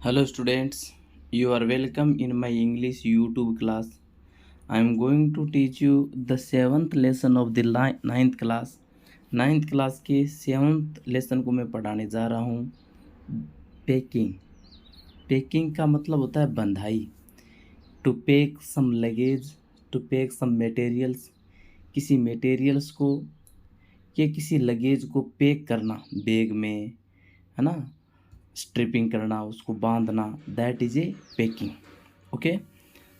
Hello students, you are welcome in my English YouTube class. I am going to teach you the seventh lesson of the ninth class. Ninth class के seventh lesson को मैं पढ़ाने जा रहा हूँ। Packing. Packing का मतलब होता है बंधाई। To pack some luggage, to pack some materials, किसी मटेरियल्स को या किसी लगेज को पैक करना बैग में, है ना, स्ट्रिपिंग करना, उसको बांधना, that is a packing. Okay,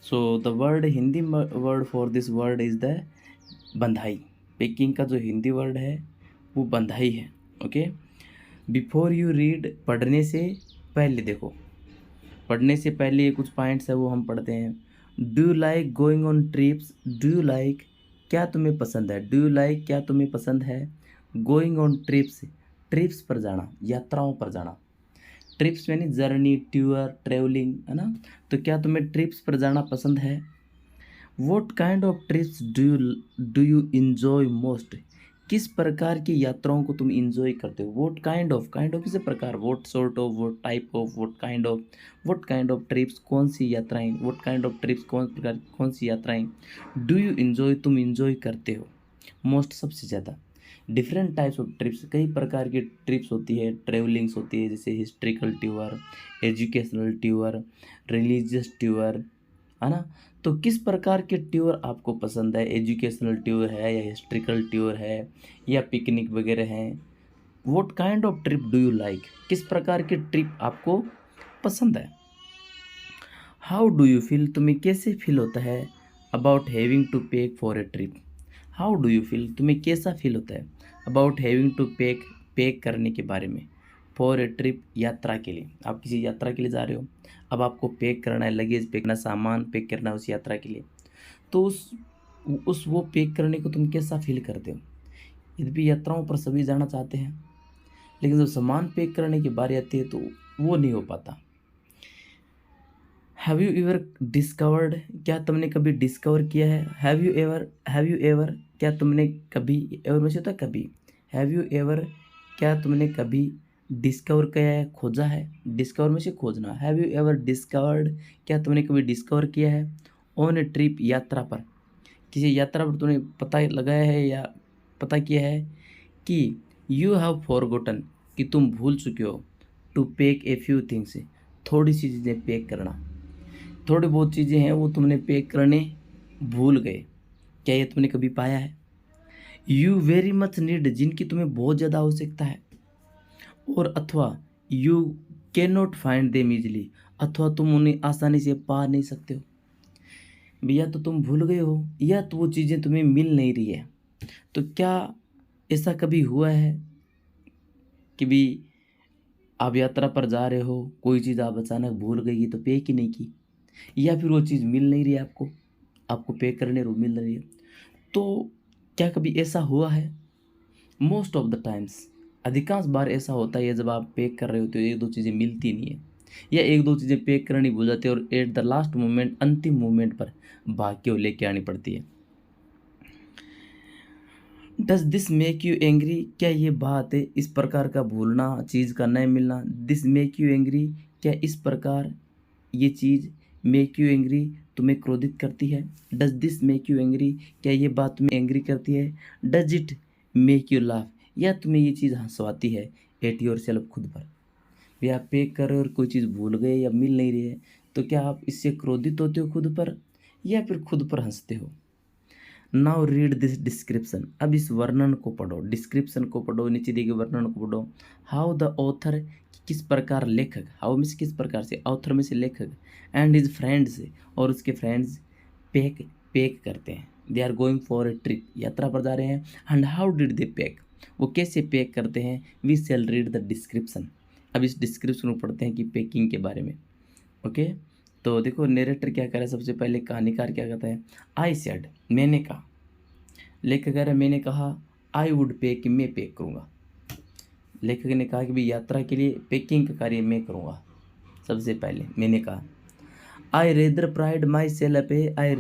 so the word Hindi word for this word is the बंधाई। पैकिंग का जो हिंदी वर्ड है वो बंधाई है। ओके, बिफोर यू रीड, पढ़ने से पहले देखो, पढ़ने से पहले ये कुछ पॉइंट्स है वो हम पढ़ते हैं। Do you like going on trips, do you like, क्या तुम्हें पसंद है, डू यू लाइक क्या तुम्हें पसंद है, गोइंग ऑन ट्रिप्स, ट्रिप्स पर जाना, यात्राओं पर जाना। ट्रिप्स यानी जर्नी, टूर, ट्रेवलिंग, है ना। तो क्या तुम्हें ट्रिप्स पर जाना पसंद है। What kind of trips do you enjoy most, किस प्रकार की यात्राओं को तुम इंजॉय करते हो। वॉट काइंड ऑफ इसे प्रकार, what sort of, what type of, what kind of trips, कौन सी यात्राएं, वॉट काइंड ऑफ ट्रिप्स, कौन प्रकार, कौन सी यात्राएं। डू यू इंजॉय, तुम इंजॉय करते हो। मोस्ट, सबसे ज़्यादा। डिफरेंट टाइप्स ऑफ ट्रिप्स, कई प्रकार की ट्रिप्स होती है, ट्रेवलिंग्स होती है, जैसे historical tour, educational tour, religious tour, है ना। तो किस प्रकार के टूर आपको पसंद है, एजुकेशनल टूर है या हिस्ट्रिकल टूर है या पिकनिक वगैरह है। What kind of trip do you like, किस प्रकार की ट्रिप आपको पसंद है। हाउ डू यू फील, तुम्हें कैसे फील होता है, about having to pack for a trip. How do you feel, तुम्हें कैसा फील होता है, about having to pack, pack करने के बारे में, फॉर ए ट्रिप, यात्रा के लिए। आप किसी यात्रा के लिए जा रहे हो, अब आपको पैक करना है, लगेज पैक करना, सामान पैक करना है उस यात्रा के लिए। तो उस वो पैक करने को तुम कैसा फील करते हो। यद्यपि यात्राओं पर सभी जाना चाहते हैं, लेकिन जब सामान पैक करने की बारी आती है तो वो नहीं हो पाता। हैव यू एवर डिस्कवर्ड, क्या तुमने कभी डिस्कवर किया है। हैव यू एवर, क्या तुमने कभी, एवर में से होता है कभी। हैव यू एवर, क्या तुमने कभी डिस्कवर किया है, खोजा है। डिस्कवर में से खोजना। हैव यू एवर डिस्कवर्ड, क्या तुमने कभी डिस्कवर किया है, ऑन ए ट्रिप, यात्रा पर, किसी यात्रा पर तुमने पता लगाया है या पता किया है कि यू हैव फॉरगॉटन, कि तुम भूल चुके हो, to pack a few things, थोड़ी सी चीज़ें पैक करना। थोड़ी बहुत चीज़ें हैं वो तुमने पैक करने भूल गए, क्या ये तुमने कभी पाया है। यू वेरी मच नीड, जिनकी तुम्हें बहुत ज़्यादा आवश्यकता है, और अथवा you can not find them easily, अथवा तुम उन्हें आसानी से पा नहीं सकते हो। या तो तुम भूल गए हो या तो वो चीज़ें तुम्हें मिल नहीं रही है। तो क्या ऐसा कभी हुआ है कि भी आप यात्रा पर जा रहे हो, कोई चीज़ आप अचानक भूल गई तो पैक ही नहीं की, या फिर वो चीज़ मिल नहीं रही है आपको, आपको पे करने को मिल रही है। तो क्या कभी ऐसा हुआ है। मोस्ट ऑफ द टाइम्स, अधिकांश बार ऐसा होता है जब आप पैक कर रहे होते हो एक दो चीज़ें मिलती नहीं है, या एक दो चीज़ें पैक करनी भूल जाती है और एट द लास्ट मोमेंट, अंतिम मोमेंट पर भाग्य को लेके आनी पड़ती है। Does this make you angry, क्या ये बात है, इस प्रकार का भूलना, चीज़ का नहीं मिलना, दिस मेक यू एंग्री, क्या इस प्रकार ये चीज़, मेक यू एंग्री, तुम्हें क्रोधित करती है। Does this make you angry, क्या ये बात तुम्हें एंग्री करती है। Does it make you laugh, या तुम्हें ये चीज़ हंसवाती है, एट योर सेल्फ, खुद पर। भी आप पे कर रहे हो और कोई चीज़ भूल गए या मिल नहीं रही है, तो क्या आप इससे क्रोधित होते हो खुद पर, या फिर खुद पर हंसते हो। नाउ रीड दिस डिस्क्रिप्शन, अब इस वर्णन को पढ़ो, डिस्क्रिप्शन को पढ़ो, नीचे दिए गए वर्णन को पढ़ो। हाउ द ऑथर, किस प्रकार लेखक, हाउ मीन्स किस प्रकार से, ऑथर में से लेखक, एंड हिज फ्रेंड्स, और उसके फ्रेंड्स, पैक पैक करते हैं। They are going for a trip, यात्रा पर जा रहे हैं। And how did they pack, वो कैसे पैक करते हैं। We shall read the description, अब इस डिस्क्रिप्शन को पढ़ते हैं कि पैकिंग के बारे में। ओके, तो देखो नरेटर क्या करे, सबसे पहले कहानीकार क्या कहता है। आई सेड, मैंने कहा। लेखक कह रहा है मैंने कहा, आई वुड पैक, कि मैं पैक करूँगा। लेखक ने कहा कि भाई यात्रा के लिए पैकिंग का कार्य मैं करूँगा। सबसे पहले मैंने कहा, I rather pride myself है, I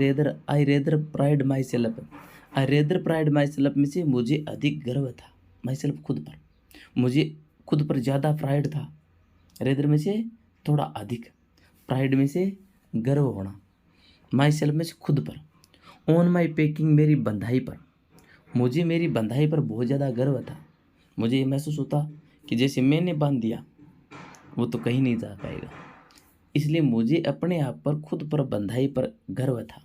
rather pride myself, I rather pride myself में से मुझे अधिक गर्व था, माई सेल्फ खुद पर, मुझे खुद पर ज़्यादा प्राइड था। रेदर में से थोड़ा अधिक, प्राइड में से गर्व होना, माई सेल्फ में से खुद पर, ऑन माई पेकिंग मेरी बंधाई पर, मुझे मेरी बंधाई पर बहुत ज़्यादा गर्व था। मुझे ये महसूस होता कि जैसे मैंने बांध दिया वो तो कहीं नहीं जा पाएगा, इसलिए मुझे अपने आप पर, खुद पर, बंधाई पर गर्व था।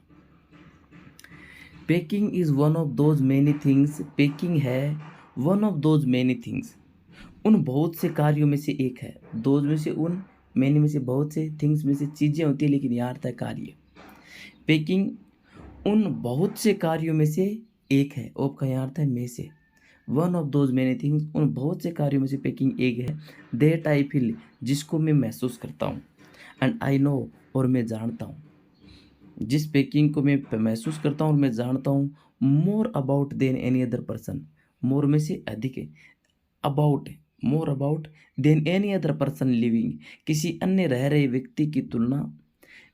Packing is one of those many things, packing है one of those many things, उन बहुत से कार्यों में से एक है। दोज में से उन, मैनी में से बहुत से, थिंग्स में से चीज़ें होती है, लेकिन यहाँ आता है कार्य। पेकिंग उन बहुत से कार्यों में से एक है, ऑफ का यहाँ अर्थ है में से, one of those many things, उन बहुत से कार्यों में से पेकिंग एक है, दैट आई फील, जिसको मैं महसूस करता हूँ, एंड आई नो, और मैं जानता हूँ, जिस पेकिंग को मैं महसूस करता हूँ और मैं जानता हूँ, more about than any other person, more में से अधिक है, अबाउट है, more about than any other person living, किसी अन्य रह रहे व्यक्ति की तुलना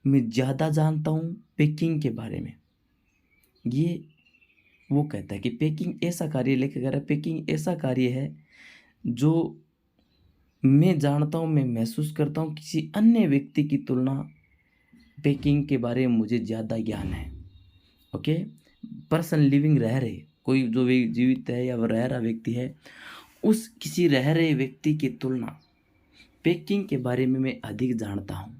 में ज़्यादा जानता हूँ पेकिंग के बारे में। ये वो कहता है कि पेकिंग ऐसा कार्य, लेखक कह रहा है पेकिंग ऐसा कार्य है जो मैं जानता हूँ, मैं महसूस करता हूँ, किसी अन्य व्यक्ति की तुलना पेकिंग के बारे में मुझे ज़्यादा ज्ञान है। ओके, पर्सन लिविंग, रह रहे, कोई जो भी जीवित है या वह रह रहा व्यक्ति है, उस किसी रह रहे व्यक्ति की तुलना पेकिंग के बारे में मैं अधिक जानता हूँ।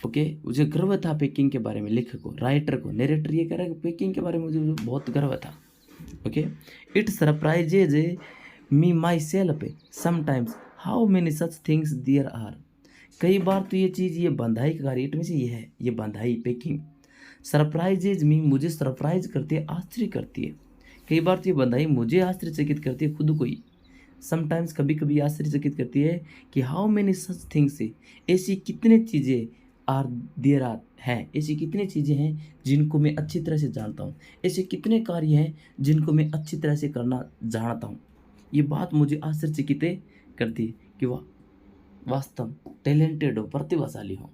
ओके, मुझे गर्व था पेकिंग के बारे में, लेखक को, राइटर को, नरेटर ये कह रहा है कि पेकिंग के बारे में मुझे बहुत गर्व था। Okay, it surprises me myself sometimes how many such things there are, कई बार तो ये चीज़, ये बंधाई का कार्य, इट में से ये है, ये बंधाई पेकिंग, सरप्राइजेज मी, मुझे सरप्राइज करती है, आश्चर्य करती है, कई बार तो ये बंधाई मुझे आश्चर्यचकित करती है खुद को ही, समटाइम्स कभी कभी आश्चर्यचकित करती है कि हाउ मेनी सच थिंग्स, ऐसी कितने चीज़ें, आर देयर आर, हैं, ऐसी कितनी चीज़ें हैं जिनको मैं अच्छी तरह से जानता हूँ, ऐसे कितने कार्य हैं जिनको मैं अच्छी तरह से करना जानता हूँ। ये बात मुझे आश्चर्यचकित करती है कि वह वास्तव टैलेंटेड हो, प्रतिभाशाली हो,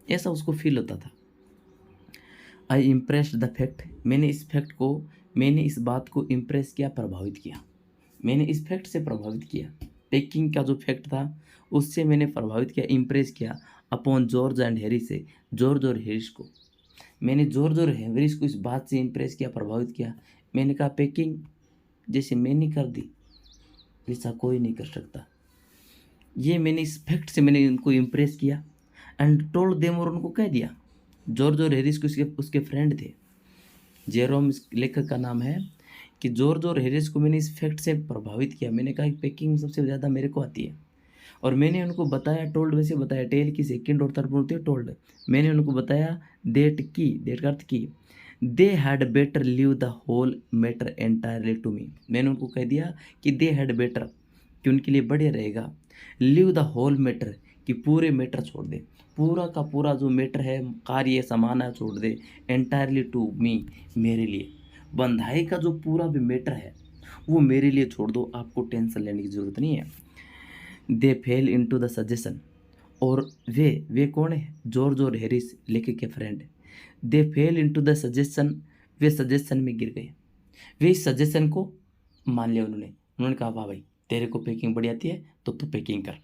ऐसा उसको फील होता था। आई इम्प्रेस्ड द फैक्ट, मैंने इस बात को इम्प्रेस किया, प्रभावित किया, मैंने इस फैक्ट से प्रभावित किया, पेकिंग का जो फैक्ट था उससे मैंने प्रभावित किया, इम्प्रेस किया, अपॉन जॉर्ज एंड हैरी से, जॉर्ज और हैरिस को, मैंने जॉर्ज और हैरिस को इस बात से इम्प्रेस किया, प्रभावित किया। मैंने कहा पेकिंग जैसे मैंने कर दी वैसा कोई नहीं कर सकता, ये मैंने इस फैक्ट से मैंने उनको इम्प्रेस किया, एंड टोल्ड देम, और उनको कह दिया। जॉर्ज और हैरिस को उसके फ्रेंड थे, जेरोम लेखक का नाम है, कि जॉर्ज और हैरिस को मैंने इस फैक्ट से प्रभावित किया, मैंने कहा कि पेकिंग सबसे ज़्यादा मेरे को आती है, और मैंने उनको बताया, टोल्ड वैसे बताया, टेल की सेकंड और थर्ड बोलते हैं टोल्ड, मैंने उनको बताया, डेट का अर्थ की, they had better leave the whole matter entirely to me, मैंने उनको कह दिया कि दे हैड बेटर, कि उनके लिए बढ़िया रहेगा, लीव द होल मैटर, कि पूरे मैटर छोड़ दे, पूरा का पूरा जो मैटर है, कार्य समान है, छोड़ दे, एंटायरली टू मी, मेरे लिए, बंधाई का जो पूरा भी मैटर है वो मेरे लिए छोड़ दो, आपको टेंशन लेने की ज़रूरत नहीं है। दे फेल इनटू द सजेशन, और वे कौन है, जॉर्ज और हैरिस लेखक के friend, they fell into the suggestion, way suggestion में गिर गए, वे इस सजेशन को मान लिया, उन्होंने कहा वाह भाई तेरे को पेकिंग बढ़िया आती है तो तू पेकिंग कर।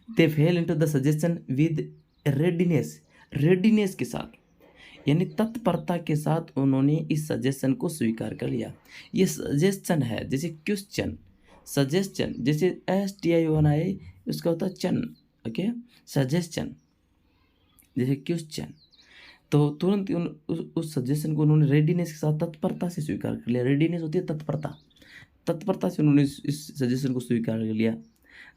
They fell into the suggestion with readiness के साथ, यानी तत्परता के साथ उन्होंने इस सजेशन को स्वीकार कर लिया। ये सजेशन है, जैसे क्वेश्चन, सजेशन जैसे STION उसका होता है चन, ओके, सजेशन जैसे क्वेश्चन, तो तुरंत उस सजेशन को उन्होंने रेडीनेस के साथ, तत्परता से स्वीकार कर लिया, रेडीनेस होती है तत्परता, तत्परता से उन्होंने इस सजेशन को स्वीकार कर लिया।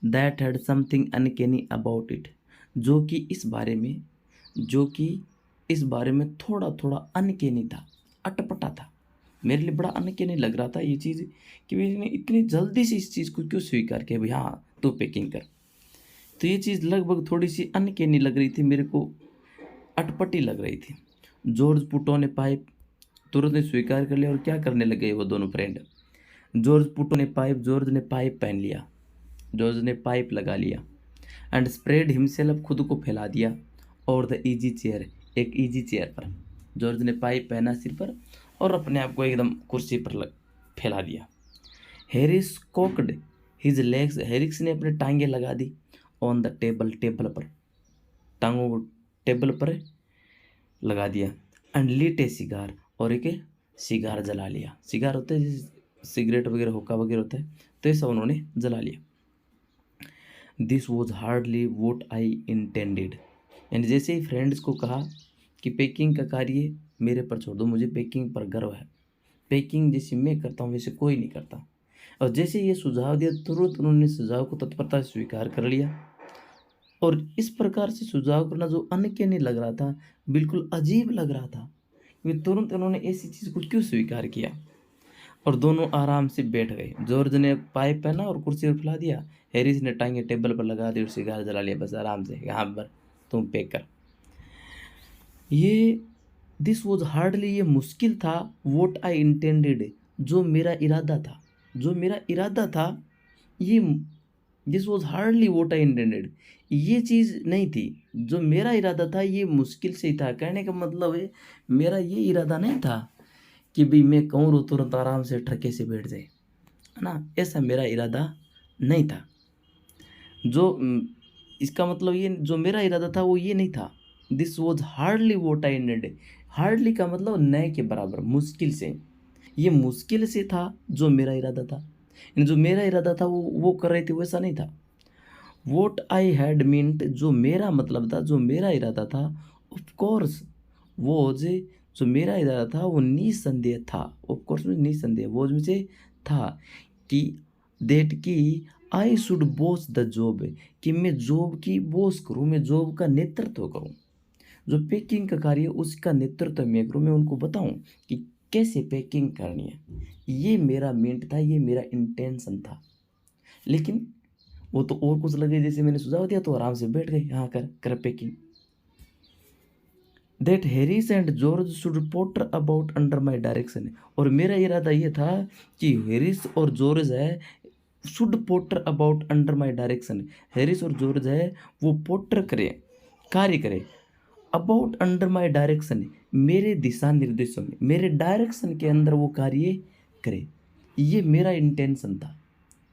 That had something uncanny about it, जो कि इस बारे में थोड़ा थोड़ा अनकैनी था, अटपटा था, मेरे लिए बड़ा अनकैनी लग रहा था ये चीज़, कि मैंने इतनी जल्दी से इस चीज़ को क्यों स्वीकार किया, भाई हाँ तू पेकिंग कर, तो ये चीज़ लगभग थोड़ी सी अनकैनी लग रही थी मेरे को, अटपटी लग रही थी। जॉर्ज पुटो ने पाइप, तुरंत स्वीकार कर लिया, और क्या करने लगे वो दोनों फ्रेंड, जॉर्ज ने पाइप पहन लिया, जॉर्ज ने पाइप लगा लिया, एंड स्प्रेड हिमसेल्फ, खुद को फैला दिया, और द ईजी चेयर, एक ईजी चेयर पर, जॉर्ज ने पाइप पहना सिर पर और अपने आप को एकदम कुर्सी पर फैला दिया। Harris cocked his legs, Harris ने अपने टांगे लगा दी ऑन द टेबल, टेबल पर, टांगों को टेबल पर लगा दिया। एंड लीट ए सिगार, और एक सिगार जला लिया। सिगार होता है जैसे सिगरेट वगैरह, हुक्का वगैरह होता है, तो ये सब उन्होंने जला लिया। This was hardly vote I intended, यानी जैसे ही फ्रेंड्स को कहा कि पैकिंग का कार्य मेरे पर छोड़ दो, मुझे पैकिंग पर गर्व है, पैकिंग जैसे मैं करता हूँ वैसे कोई नहीं करता। और जैसे ये सुझाव दिया, तुरंत उन्होंने सुझाव को तत्परता से स्वीकार कर लिया। और इस प्रकार से सुझाव करना जो अनकैनी लग रहा था, बिल्कुल अजीब लग रहा था, वे तुरंत उन्होंने ऐसी चीज़ को क्यों स्वीकार किया। और दोनों आराम से बैठ गए। जॉर्ज ने पाइप पहना और कुर्सी पर फैला दिया, हैरिस ने टांगे टेबल पर लगा दी और सिगार जला लिया। बस आराम से, यहाँ पर तुम पैक कर। ये दिस वॉज हार्डली, ये मुश्किल था, वोट आई इंटेंडेड, जो मेरा इरादा था, जो मेरा इरादा था, ये this was hardly vote I intended, ये चीज़ नहीं थी जो मेरा इरादा था, ये मुश्किल से ही था। कहने का मतलब है मेरा ये इरादा नहीं था कि भाई मैं कहूँ रो तुरंत आराम से ठरके से बैठ जाए, है ना, ऐसा मेरा इरादा नहीं था। जो इसका मतलब ये, जो मेरा इरादा था वो ये नहीं था। This was hardly vote I intended, hardly का मतलब नए के बराबर, मुश्किल से, ये मुश्किल से था जो मेरा इरादा था। यानी जो मेरा इरादा था वो कर रहे थे, वैसा नहीं था। वोट आई हैड मीन्ट, जो मेरा मतलब था, जो मेरा इरादा था, ऑफ कोर्स वो जो मेरा इरादा था वो निसंदेह था। ऑफ कोर्स में निसंदेह, वो में से था कि देट की I should boss the job, कि मैं जॉब की बॉस करूँ, मैं जॉब का नेतृत्व करूँ, जो पैकिंग का कार्य उसका नेतृत्व मैं करूँ, मैं उनको बताऊँ कि कैसे पैकिंग करनी है। ये मेरा मीन्ट था, ये मेरा इंटेंशन था। लेकिन वो तो और कुछ लगे, जैसे मैंने सुझाव दिया तो आराम से बैठ गए, यहाँ कर packing. That Harris and George should potter about under my direction, और मेरा इरादा ये था कि हैरिस और जॉर्ज है should potter about under my direction, Harris और जॉर्ज है वो पोटर करे, कार्य करे, अबाउट अंडर माई डायरेक्शन, मेरे दिशा निर्देशों में, मेरे डायरेक्शन के अंदर वो कार्य करे। ये मेरा इंटेंशन था,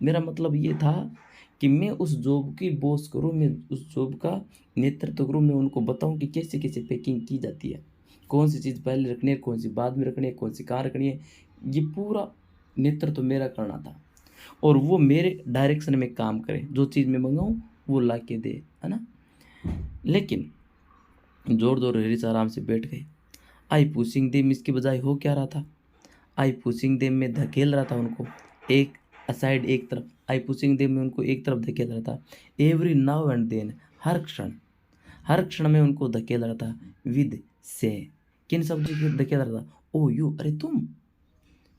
मेरा मतलब ये था कि मैं उस जॉब की बॉस करूँ, मैं उस जॉब का नेतृत्व करूँ, मैं उनको बताऊँ कि कैसे कैसे पैकिंग की जाती है, कौन सी चीज़ पहले रखनी है, कौन सी बाद में रखनी है, कौन सी कहाँ रखनी है, ये पूरा नेतृत्व मेरा करना था। और वो मेरे डायरेक्शन में काम करे, जो चीज़ मैं मंगाऊँ वो ला के दे, है ना। लेकिन जॉर्ज और हैरिस आराम से बैठ गए। आई पुशिंग देम, इसके बजाय हो क्या रहा था, आई पुशिंग देम में धकेल रहा था उनको एक असाइड, एक तरफ। आई पुशिंग देम में उनको एक तरफ धकेल रहा था। एवरी नाउ एंड देन, हर क्षण में उनको धकेल रहा था। विद से, किन शब्दों से धकेल रहा था, ओ यू, अरे तुम,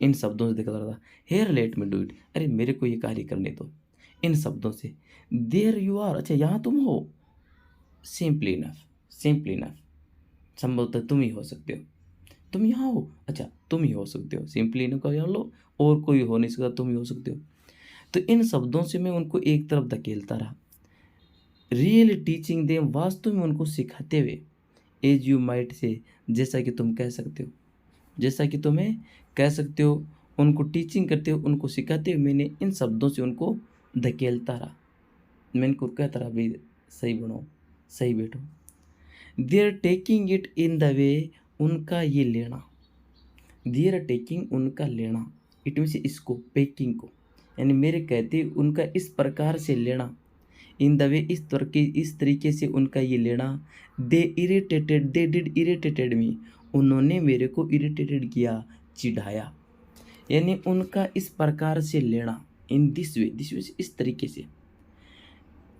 इन शब्दों से धकेल रहा था। Here let me do it, अरे मेरे को ये कार्य करने दो, इन शब्दों से। देयर यू आर, अच्छा यहाँ तुम हो। सिंपली इनफ, सिंपली इनफ, संभवतः तुम ही हो सकते हो, तुम यहाँ हो, अच्छा तुम ही हो सकते हो, सिंपली इनफ का लो, और कोई हो नहीं सकता, तुम ही हो सकते हो। तो इन शब्दों से मैं उनको एक तरफ धकेलता रहा। रियल टीचिंग देम, वास्तव में उनको सिखाते हुए। एज यू माइट से, जैसा कि तुम कह सकते हो, जैसा कि तुम्हें कह सकते हो, उनको टीचिंग करते हो, उनको सिखाते हुए मैंने इन शब्दों से उनको धकेलता रहा। मैं इनको कहता रहा भाई सही बनो, सही बैठो। They're taking it in the way, उनका ये लेना, देयर टेकिंग उनका लेना, इट मीन्स इसको, पैकिंग को, यानी मेरे कहते उनका इस प्रकार से लेना, इन द वे, इस तरीके से उनका ये लेना। They irritated, they did irritated me, उन्होंने मेरे को इरिटेटेड किया, चिढ़ाया, यानी उनका इस प्रकार से लेना। In this way, this way इस तरीके से,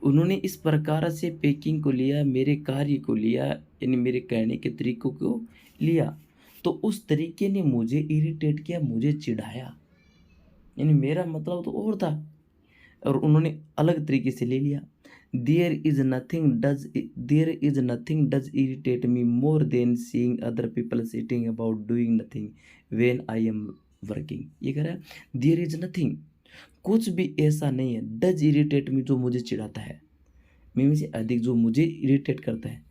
उन्होंने इस प्रकार से पैकिंग को लिया, मेरे कार्य को लिया, यानी मेरे कहने के तरीकों को लिया, तो उस तरीके ने मुझे इरिटेट किया, मुझे चिढ़ाया, यानी मेरा मतलब तो और था और उन्होंने अलग तरीके से ले लिया। There is nothing does irritate me more than seeing other people sitting about doing nothing when I am working. ये कह रहा है देयर इज नथिंग, कुछ भी ऐसा नहीं है, डज इरिटेट मी, जो मुझे चिढ़ाता है, में से अधिक जो मुझे इरिटेट करता है,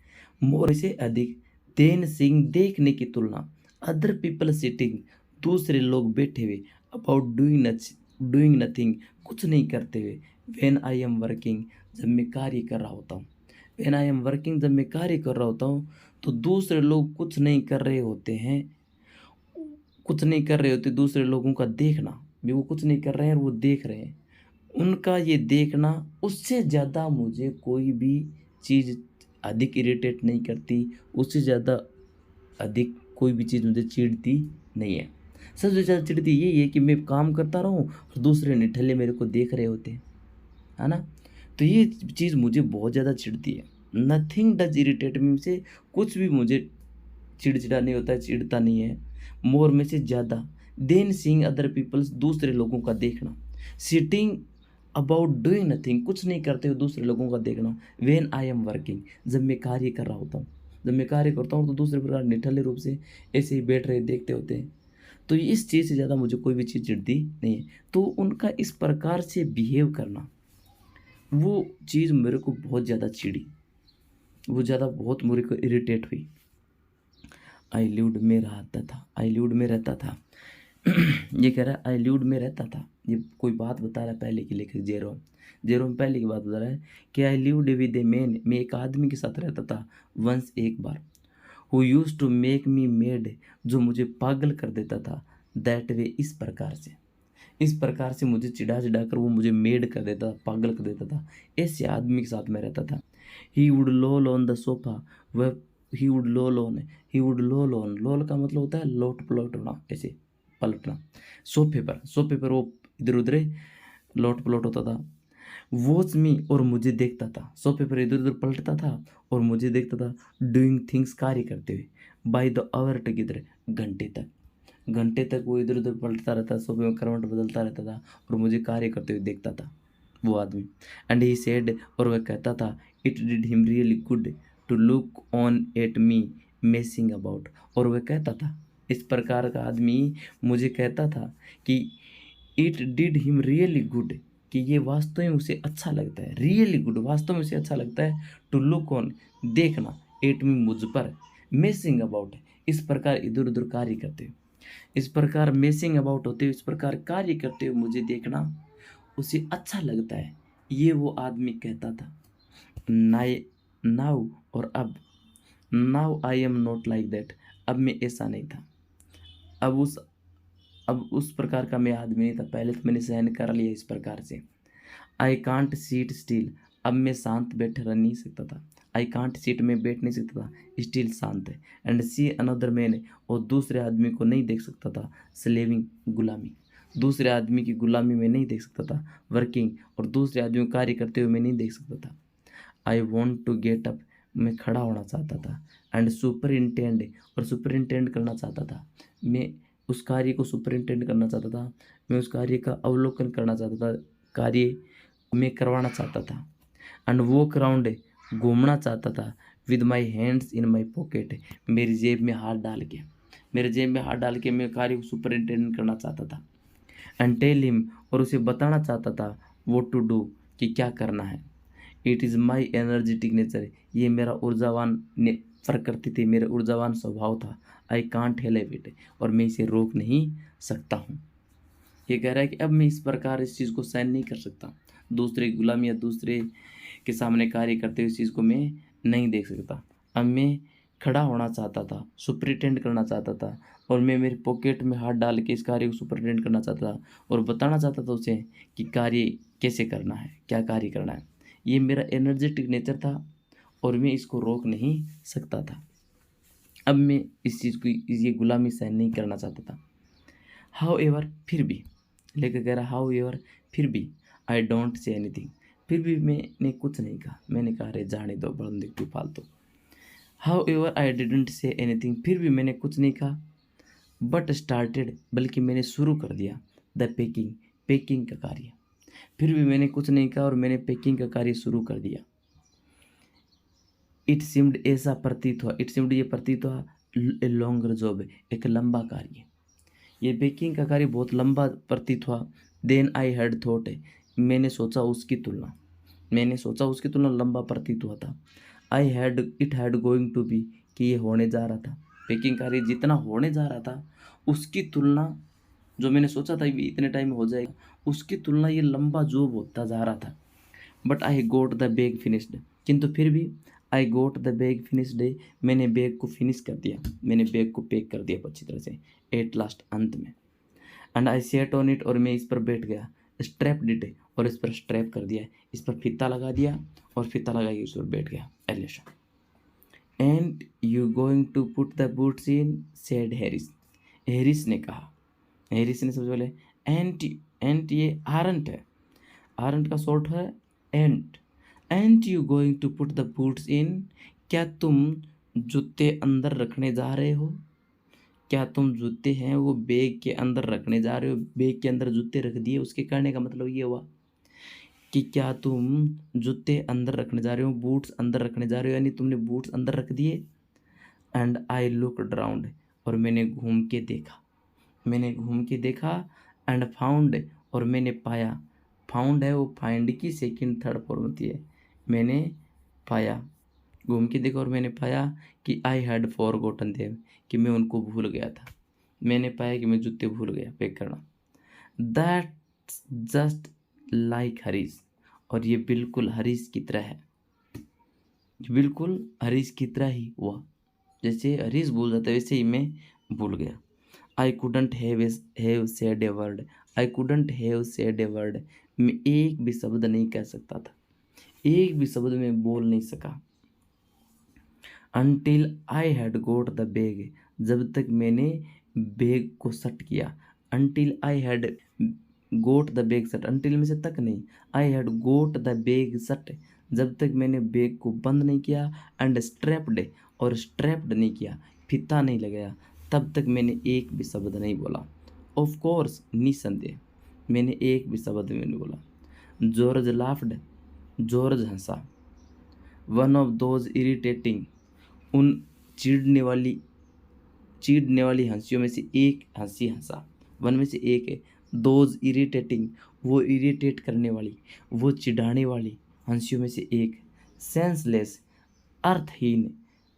मोर से अधिक, देन सीइंग, देखने की तुलना, अदर पीपल सिटिंग, दूसरे लोग बैठे हुए, अबाउट डूइंग नथिंग, कुछ नहीं करते हुए, व्हेन आई एम वर्किंग, जब मैं कार्य कर रहा होता हूँ। व्हेन आई एम वर्किंग, जब मैं कार्य कर रहा होता हूँ तो दूसरे लोग कुछ नहीं कर रहे होते हैं, कुछ नहीं कर रहे होते, दूसरे लोगों का देखना भी, वो कुछ नहीं कर रहे हैं और वो देख रहे हैं, उनका ये देखना, उससे ज़्यादा मुझे कोई भी चीज़ अधिक इरिटेट नहीं करती, उससे ज़्यादा अधिक कोई भी चीज़ मुझे चिढ़ती नहीं है। सबसे ज़्यादा चिढ़ती यही है कि मैं काम करता रहूँ और दूसरे निठल्ले मेरे को देख रहे होते हैं, है ना? तो ये चीज़ मुझे बहुत ज़्यादा चिढ़ती है। नथिंग डज़ इरिटेट मी, से कुछ भी मुझे चिड़चिड़ा नहीं होता है, चिढ़ता नहीं है। मोर में से ज़्यादा देन सीइंग अदर पीपल्स, दूसरे लोगों का देखना। सिटिंग अबाउट डूइंग नथिंग, कुछ नहीं करते हुए दूसरे लोगों का देखना। व्हेन आई एम वर्किंग, जब मैं कार्य कर रहा होता हूँ, जब मैं कार्य करता हूँ तो दूसरे प्रकार निठल्ले रूप से ऐसे ही बैठ रहे देखते होते हैं। तो इस चीज़ से ज़्यादा मुझे कोई भी चीज़ चिढ़ती नहीं है। तो उनका इस प्रकार से बिहेव करना, वो चीज़ मेरे को बहुत ज़्यादा चिढ़ी, वो ज़्यादा बहुत मेरे को इरिटेट हुई। आई लिव्ड में रहता था, आई लिव्ड में रहता था। ये कह रहा है आई लिव्ड में रहता था, ये कोई बात बता रहा है पहले के लेखक जेरोम। जेरोम पहले की बात बता रहा है कि I lived with a man, मैं एक आदमी के साथ रहता था, वंस एक बार, who used to make me mad, जो मुझे पागल कर देता था, दैट वे, इस प्रकार से, इस प्रकार से मुझे चिढ़ा चिढ़ा कर वो मुझे मेड कर देता था, पागल कर देता था। ऐसे आदमी के साथ मैं रहता था। He would loll on the sofa, वह he would loll on, he would loll on, loll का मतलब होता है लोट पलटना, ऐसे पलटना। सोफे पर वो इधर उधर लोट पलट होता था। वॉच मी, और मुझे देखता था, सोफे पर इधर उधर पलटता था और मुझे देखता था, डूइंग थिंग्स, कार्य करते हुए, बाय द आवर टुगेदर, घंटे तक, घंटे तक वो इधर उधर पलटता रहता, सोफे में करवट बदलता रहता था और मुझे कार्य करते हुए देखता था वो आदमी। एंड ही सेड, और वह कहता था, it did him really good to look on at me messing about, और वह कहता था, इस प्रकार का आदमी मुझे कहता था कि it did him really good, कि ये वास्तव में उसे अच्छा लगता है, रियली गुड, वास्तव में उसे अच्छा लगता है, टू लुक ऑन, देखना, एट मी, मुझ पर, मेसिंग अबाउट, इस प्रकार इधर उधर कार्य करते हुए, इस प्रकार मेसिंग अबाउट होते हुए, इस प्रकार कार्य करते हुए मुझे देखना उसे अच्छा लगता है, ये वो आदमी कहता था। नाई नाउ, और अब, now I am not like that, अब मैं ऐसा नहीं था, अब उस अब उस प्रकार का मैं आदमी नहीं था, पहले तो मैंने सहन कर लिया इस प्रकार से। आई कांट सीट स्टिल, अब मैं शांत बैठ रह नहीं सकता था, आई कांट सीट में बैठ नहीं सकता था, स्टिल शांत है, एंड सी अनदर मैन, और दूसरे आदमी को नहीं देख सकता था, स्लेविंग, गुलामी, दूसरे आदमी की गुलामी में नहीं देख सकता था, वर्किंग, और दूसरे आदमी को कार्य करते हुए मैं नहीं देख सकता था। I want to get up, मैं खड़ा होना चाहता था, एंड सुपरिंटेंड, और सुपरिंटेंड करना चाहता था, मैं उस कार्य को सुपरिंटेंड करना चाहता था, मैं उस कार्य का अवलोकन करना चाहता था, कार्य मैं करवाना चाहता था। एंड वॉक अराउंड, घूमना चाहता था, with my hands in my pocket, मेरी जेब में हाथ डाल के, मेरे जेब में हाथ डाल के मैं कार्य को सुपरिंटेंडेंट करना चाहता था। एंड टेल हिम, और उसे बताना चाहता था, वॉट टू डू, कि क्या करना है। It is my energetic nature, ये मेरा ऊर्जावान प्रकृति थी, मेरा ऊर्जावान स्वभाव था। आई कांट हेल्प इट, और मैं इसे रोक नहीं सकता हूँ। ये कह रहा है कि अब मैं इस प्रकार इस चीज़ को सहन नहीं कर सकता, दूसरे की गुलामी या दूसरे के सामने कार्य करते हुए इस चीज़ को मैं नहीं देख सकता। अब मैं खड़ा होना चाहता था, सुपरिटेंड करना चाहता था, और मैं मेरे पॉकेट में हाथ डाल के इस कार्य को सुपरिटेंड करना चाहता था और बताना चाहता था उसे कि कार्य कैसे करना है, क्या कार्य करना है। ये मेरा एनर्जेटिक नेचर था और मैं इसको रोक नहीं सकता था। अब मैं इस चीज़ को, ये गुलामी सहन नहीं करना चाहता था। हाउ एवर, फिर भी, लेकर कह रहा हाउ एवर, फिर भी, आई डोंट से एनीथिंग, फिर भी मैंने कुछ नहीं कहा, मैंने कहा अरे जाने दो, बड़ंदी क्यों फालतू। How ever I didn't say anything, फिर भी मैंने कुछ नहीं कहा, बट स्टार्टेड, बल्कि मैंने शुरू कर दिया, द पैकिंग, पैकिंग का कार्य, फिर भी मैंने कुछ नहीं कहा और मैंने पैकिंग का कार्य शुरू कर दिया। इट सिम्ड, ऐसा प्रतीत हुआ, इट सिम्ड, ये प्रतीत हुआ, ए लॉन्गर जॉब, एक लंबा कार्य, ये बेकिंग का कार्य बहुत लंबा प्रतीत हुआ। देन आई हैड थॉट, मैंने सोचा उसकी तुलना, मैंने सोचा उसकी तुलना लंबा प्रतीत हुआ था। I had, it had going to be, कि ये होने जा रहा था, बेकिंग कार्य जितना होने जा रहा था उसकी तुलना, जो मैंने सोचा था भी इतने टाइम में हो जाएगा, उसकी तुलना ये लंबा जॉब होता जा रहा था। But I goat the bag finished, किंतु फिर भी आई गोट द बैग फिनिश्ड, मैंने बैग को फिनिश कर दिया, मैंने बैग को पैक कर दिया अच्छी तरह से, एट लास्ट अंत में। And I set on it, और मैं इस पर बैठ गया, स्ट्रैप डिड, और इस पर स्ट्रैप कर दिया, इस पर फीता लगा दिया और फीता लगा के इस पर बैठ गया। एलिशन and you going to put the boots in, said Harris, Harris ने कहा, हैरिस ने सबसे पहले एंट, एंट ये आरंट है, आरंट का शॉर्ट है ain't, ain't you going to put the boots in, क्या तुम जूते अंदर रखने जा रहे हो, क्या तुम जूते हैं वो बैग के अंदर रखने जा रहे हो, बैग के अंदर जूते रख दिए, उसके कहने का मतलब ये हुआ कि क्या तुम जूते अंदर रखने जा रहे हो, बूट्स अंदर रखने जा रहे हो, यानी तुमने बूट्स अंदर रख दिए। एंड आई लुकड अराउंड, और मैंने घूम के देखा, मैंने घूम के देखा, एंड फाउंड, और मैंने पाया, फाउंड है वो फाइंड की सेकंड थर्ड फॉर्म होती है, मैंने पाया, घूम के देखा और मैंने पाया कि आई हैड फॉरगॉटन देम, कि मैं उनको भूल गया था, मैंने पाया कि मैं जूते भूल गया पैक करना। दैट्स जस्ट लाइक हरीश, और ये बिल्कुल हरीश की तरह है, बिल्कुल हरीश की तरह ही हुआ, जैसे हरीश भूल जाता है वैसे ही मैं भूल गया। I couldn't have said a word, I couldn't have said a word, मैं एक भी शब्द नहीं कह सकता था, एक भी शब्द में बोल नहीं सका। Until I had goat the bag, जब तक मैंने बैग को सट किया, until I had goat the bag सट, अनटिल में से तक नहीं, I had goat the bag सट, जब तक मैंने बैग को बंद नहीं किया, एंड स्ट्रैप्ड, और स्ट्रैप्ड नहीं किया, फीता नहीं लगाया, तब तक मैंने एक भी शब्द नहीं बोला। ऑफ कोर्स, निसंदेह, मैंने एक भी शब्द में नहीं बोला। George laughed, George Hansa. One of those irritating, उन चिढ़ने वाली हंसियों में से एक हंसी हंसा, वन में से एक है, दोज इरिटेटिंग, वो इरिटेट करने वाली, वो चिढ़ाने वाली हंसियों में से एक, सेंसलेस, अर्थहीन,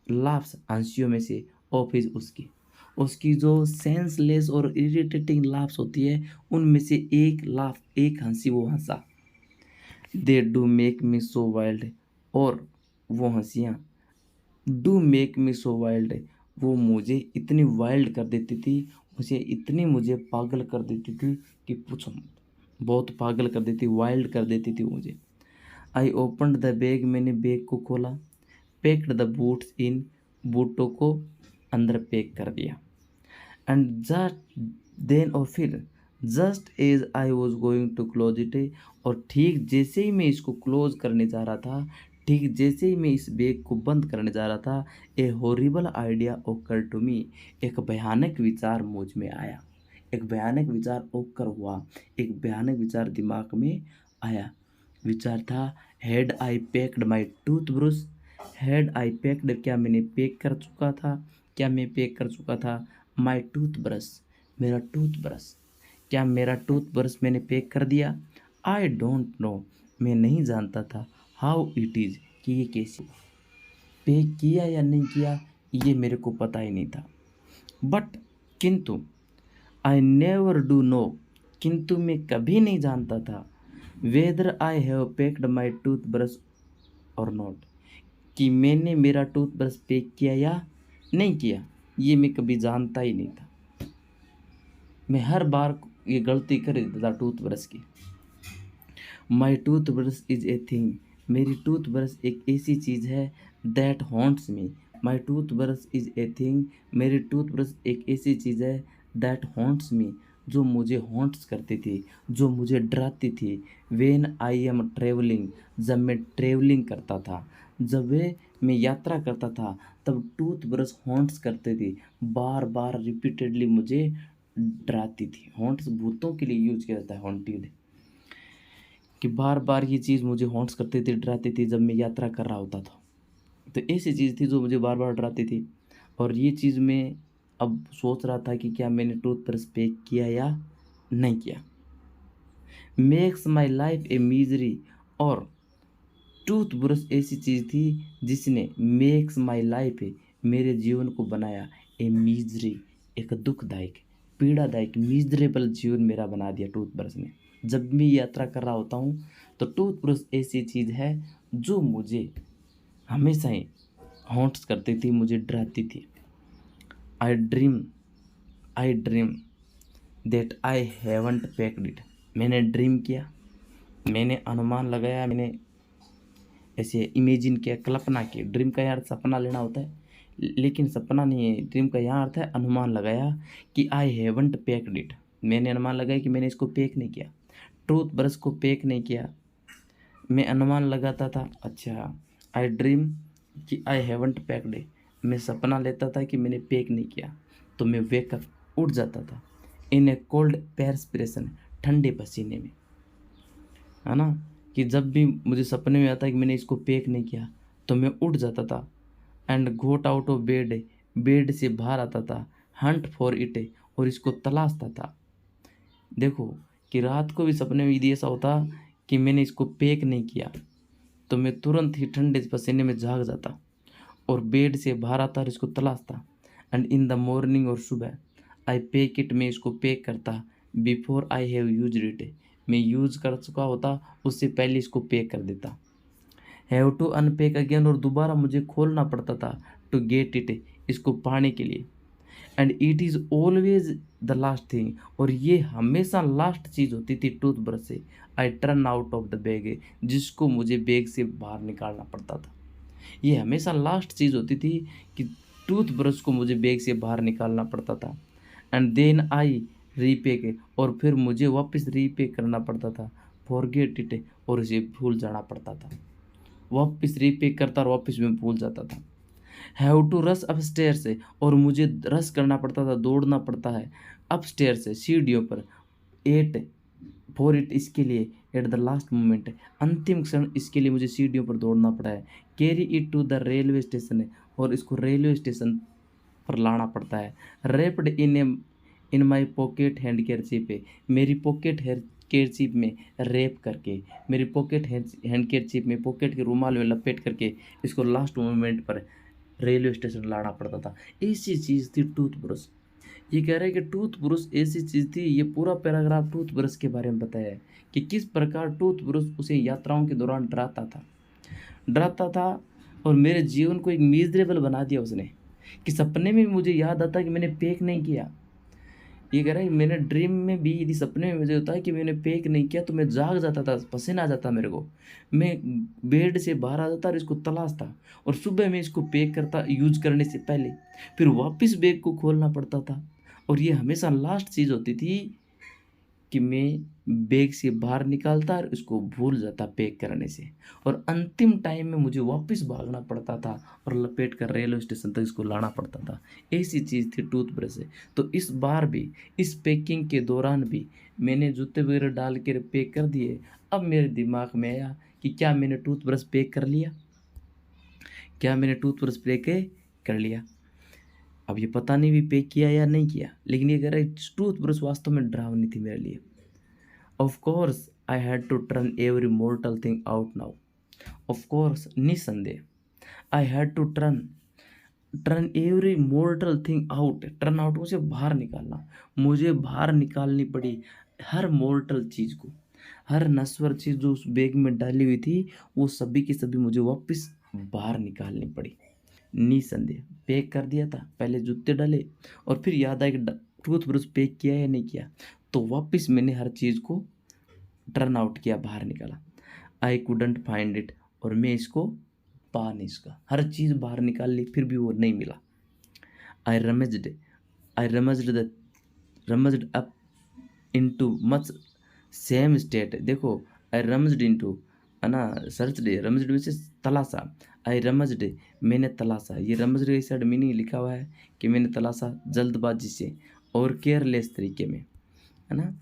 लाफ्स, हंसियों में से, ऑफिस, उसकी, उसकी जो सेंसलेस और इरिटेटिंग लाफ्स होती है उनमें से एक लाफ, एक हंसी वो हंसा। They do make me so wild, और वो हंसियाँ do make me so wild, वो मुझे इतनी वाइल्ड कर देती थी, मुझे पागल कर देती थी कि पूछो मत, बहुत पागल कर देती, वाइल्ड कर देती थी मुझे। आई ओपनड द बैग, मैंने बैग को खोला, पैक्ड द बूट्स इन, बूटों को अंदर पैक कर दिया। एंड जस्ट देन, और फिर, just as I was going to close it, और ठीक जैसे ही मैं इसको क्लोज करने जा रहा था, ठीक जैसे ही मैं इस बैग को बंद करने जा रहा था, ए horrible idea occurred to me, एक भयानक विचार मुझ में आया, एक भयानक विचार ओकर हुआ, एक भयानक विचार दिमाग में आया। विचार था, had I packed my tooth brush, had I packed, क्या मैंने पैक कर चुका था, क्या मैं पैक कर चुका था, माई टूथ ब्रश, मेरा टूथ ब्रश, क्या मेरा टूथ ब्रश मैंने पैक कर दिया। आई डोंट नो, मैं नहीं जानता था, हाउ इट इज़, कि ये कैसे पैक किया या नहीं किया, ये मेरे को पता ही नहीं था। बट, किंतु, आई नेवर डू नो, किंतु मैं कभी नहीं जानता था, whether I have packed my tooth brush और नॉट, कि मैंने मेरा टूथ ब्रश पैक किया या नहीं किया, ये मैं कभी जानता ही नहीं था। मैं हर बार ये गलती कर देता था टूथ ब्रश की। माई tooth brush is a thing, मेरी टूथ ब्रश एक ऐसी चीज़ है, that haunts me, my tooth brush is a thing, मेरी टूथ ब्रश एक ऐसी चीज़ है, दैट हॉन्ट्स मी, जो मुझे हॉन्ट्स करती थी, जो मुझे डराती थी। वेन आई एम ट्रेवलिंग, जब मैं ट्रेवलिंग करता था, जब मैं यात्रा करता था, तब टूथ ब्रश हॉन्ट्स करते थे, बार बार रिपीटेडली मुझे डराती थी। हॉन्ट्स भूतों के लिए यूज किया जाता है, हॉन्टेड, कि बार बार ये चीज़ मुझे हॉन्ट्स करती थी, डराती थी जब मैं यात्रा कर रहा होता था। तो ऐसी चीज़ थी जो मुझे बार बार डराती थी, और ये चीज़ मैं अब सोच रहा था कि क्या मैंने टूथब्रश पैक किया या नहीं किया। Makes my life a misery, और टूथब्रश ऐसी चीज़ थी जिसने मेक्स माई लाइफ, मेरे जीवन को बनाया, ए मिजरी, एक दुखदायक, पीड़ादायक, मिजरेबल जीवन मेरा बना दिया टूथब्रश ने। जब मैं यात्रा कर रहा होता हूँ तो तो टूथब्रश ऐसी चीज़ है जो मुझे हमेशा ही हॉन्ट्स करती थी, मुझे डराती थी। आई dream I dream that I haven't packed it. मैंने ड्रीम किया, मैंने अनुमान लगाया, मैंने ऐसे इमेजिन किया, कल्पना की। ड्रीम का यार सपना लेना होता है, लेकिन सपना नहीं है। ड्रीम का यहाँ अर्थ है अनुमान लगाया कि आई हैवंट पैक्ड इट। मैंने अनुमान लगाया कि मैंने इसको पैक नहीं किया, टूथ ब्रश को पैक नहीं किया। मैं अनुमान लगाता था, अच्छा आई ड्रीम कि आई हैवंट पैक्ड इट। मैं सपना लेता था कि मैंने पैक नहीं किया, तो मैं वेकअप उठ जाता था इन ए कोल्ड perspiration, ठंडे पसीने में, है ना। कि जब भी मुझे सपने में आता है कि मैंने इसको पैक नहीं किया, तो मैं उठ जाता था and got out of bed, bed से बाहर आता था, हंट फॉर इट, और इसको तलाशता था। देखो कि रात को भी सपने में यदि ऐसा होता कि मैंने इसको पैक नहीं किया, तो मैं तुरंत ही ठंडे पसीने में जाग जाता और बेड से बाहर आता और इसको तलाशता। एंड इन द मॉर्निंग, और सुबह, आई पैक इट, मैं इसको पैक करता before I have use it, मैं यूज कर चुका होता उससे पहले इसको पैक कर देता। हैव टू अनपैक अगेन, और दोबारा मुझे खोलना पड़ता था टू गेट इट, इसको पाने के लिए। And it is always the last thing, और ये हमेशा लास्ट चीज़ होती थी टूथब्रश से। I turn out of the bag, जिसको मुझे बैग से बाहर निकालना पड़ता था। ये हमेशा लास्ट चीज़ होती थी कि टूथब्रश को मुझे बैग से बाहर निकालना पड़ता था। एंड देन आई रीपैक, और फिर मुझे वापस रीपैक करना पड़ता था, फॉरगेट इट, और इसे भूल जाना पड़ता था। वापस रीपैक करता और वापस मैं भूल जाता था। हैव टू रश अपस्टेयर से, और मुझे रश करना पड़ता था, दौड़ना पड़ता है अपस्टेयर से, सीढ़ियों पर। एट फॉर इट, इसके लिए, एट द लास्ट मोमेंट, अंतिम क्षण, इसके लिए मुझे सीढ़ियों पर दौड़ना पड़ा है। Carry it to the railway station, और इसको रेलवे स्टेशन पर लाना पड़ता है। Wrapped in my pocket handkerchief, मेरी पॉकेट हैंडकरचीफ में रैप करके, मेरी पॉकेट हैंडकरचीफ में, पॉकेट के रुमाल में लपेट करके इसको लास्ट मोमेंट पर रेलवे स्टेशन लाना पड़ता था। ऐसी चीज़ थी टूथब्रश। ये कह रहा है कि टूथब्रश ऐसी चीज़ थी। ये पूरा पैराग्राफ टूथब्रश के बारे में बताया है कि किस प्रकार टूथब्रश उसे यात्राओं के दौरान डराता था और मेरे जीवन को एक मिजरेबल बना दिया उसने। कि सपने में मुझे याद आता कि मैंने पैक नहीं किया। ये कह रहा है मैंने ड्रीम में भी यदि सपने में मुझे होता है कि मैंने पैक नहीं किया, तो मैं जाग जाता था, पसीना आ जाता मेरे को, मैं बेड से बाहर आ जाता और इसको तलाशता, और सुबह में इसको पैक करता यूज करने से पहले, फिर वापस बैग को खोलना पड़ता था। और ये हमेशा लास्ट चीज़ होती थी कि मैं बैग से बाहर निकालता और इसको भूल जाता पैक करने से, और अंतिम टाइम में मुझे वापस भागना पड़ता था और लपेट कर रेलवे स्टेशन तक इसको लाना पड़ता था। ऐसी चीज़ थी टूथब्रश है। तो इस बार भी, इस पैकिंग के दौरान भी मैंने जूते वगैरह डाल कर पैक कर दिए। अब मेरे दिमाग में आया कि क्या मैंने टूथब्रश पैक कर लिया, क्या मैंने टूथब्रश पैक कर लिया। अब ये पता नहीं भी पैक किया या नहीं किया, लेकिन ये कह रहा है टूथब्रश वास्तव में डरावनी थी मेरे लिए। Of course I had to turn every mortal thing out now. Of course, निस्संदेह, I had to turn every mortal thing out. Turn out मुझे बाहर निकालना, मुझे बाहर निकालनी पड़ी हर मोर्टल चीज़ को, हर नश्वर चीज़ जो उस बैग में डाली हुई थी, वो सभी की सभी मुझे वापस बाहर निकालनी पड़ी। निसंदेह पैक कर दिया था, पहले जूते डाले और फिर याद आया कि टूथब्रश पैक किया या नहीं किया, तो वापस मैंने हर चीज़ को टर्न आउट किया, बाहर निकाला। आई कुडंट फाइंड इट, और मैं इसको पा नहीं सका, हर चीज़ बाहर निकाल ली फिर भी वो नहीं मिला। I rummaged up into much same state. देखो, आई रमज्ड इनटू, है ना, सर्च डे, रमज्ड में से तलाशा। आई रमज्ड, मैंने तलाशा। ये रमज्ड के साइड मीनिंग लिखा हुआ है कि मैंने तलाशा जल्दबाजी से और केयरलेस तरीके में, है ना।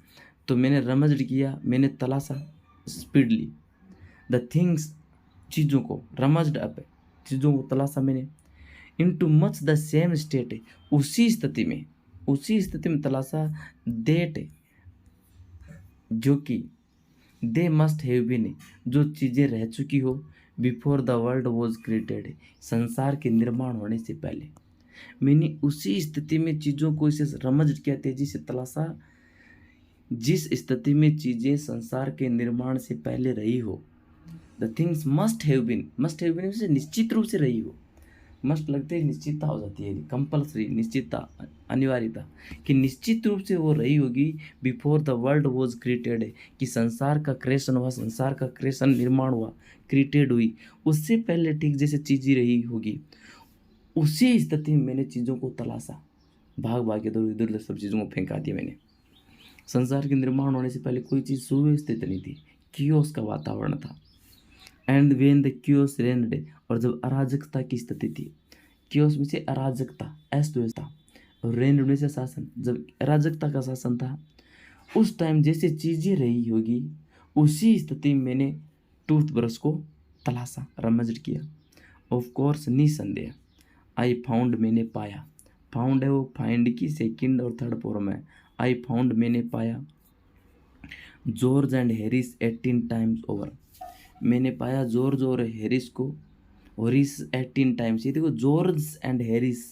तो मैंने रमज्ड किया, मैंने तलाशा स्पीडली द थिंग्स, चीज़ों को, रमज्ड अप, चीज़ों को तलाशा मैंने, into much the same state, उसी स्थिति में तलाशा, देट, जो कि, दे मस्ट हैव बीन, जो चीज़ें रह चुकी हो, before the world was created, संसार के निर्माण होने से पहले। मैंने उसी स्थिति में चीज़ों को इसे रमज किया, तेजी से तलाशा, जिस स्थिति में चीज़ें संसार के निर्माण से पहले रही हो, the things must have been से निश्चित रूप से रही हो। मस्ट लगते ही निश्चितता हो जाती है, कंपल्सरी निश्चितता, अनिवार्यता, कि निश्चित रूप से वो रही होगी before the world was created, कि संसार का क्रिएशन हुआ, संसार का क्रिएशन निर्माण हुआ, क्रिएटेड हुई, उससे पहले ठीक जैसे चीज़ें रही होगी, उसी स्थिति में मैंने चीज़ों को तलाशा, भाग भाग के इधर उधर सब चीज़ों को फेंका दिया मैंने। संसार के निर्माण होने से पहले कोई चीज़ सुव्यवस्थित नहीं थी, कियोस का वातावरण था। एंड वेन द क्योस रेन्ड, और जब अराजकता की स्थिति थी, क्योस में से अराजकता, अस्तव्यवस्था, और रेन्ड में से शासन, जब अराजकता का शासन था, उस टाइम जैसे चीज़ें रही होगी उसी स्थिति में मैंने टूथब्रश को तलाशा, रमज किया। ऑफ कोर्स निसंदेह, आई फाउंड मैंने पाया, फाउंड है वो फाइंड की सेकंड और थर्ड फॉर्म है। आई फाउंड मैंने पाया George and Harris 18 times over, मैंने पाया जॉर्ज और हैरिस को, हैरिस 18 टाइम्स, ये देखो जॉर्ज एंड हैरिस,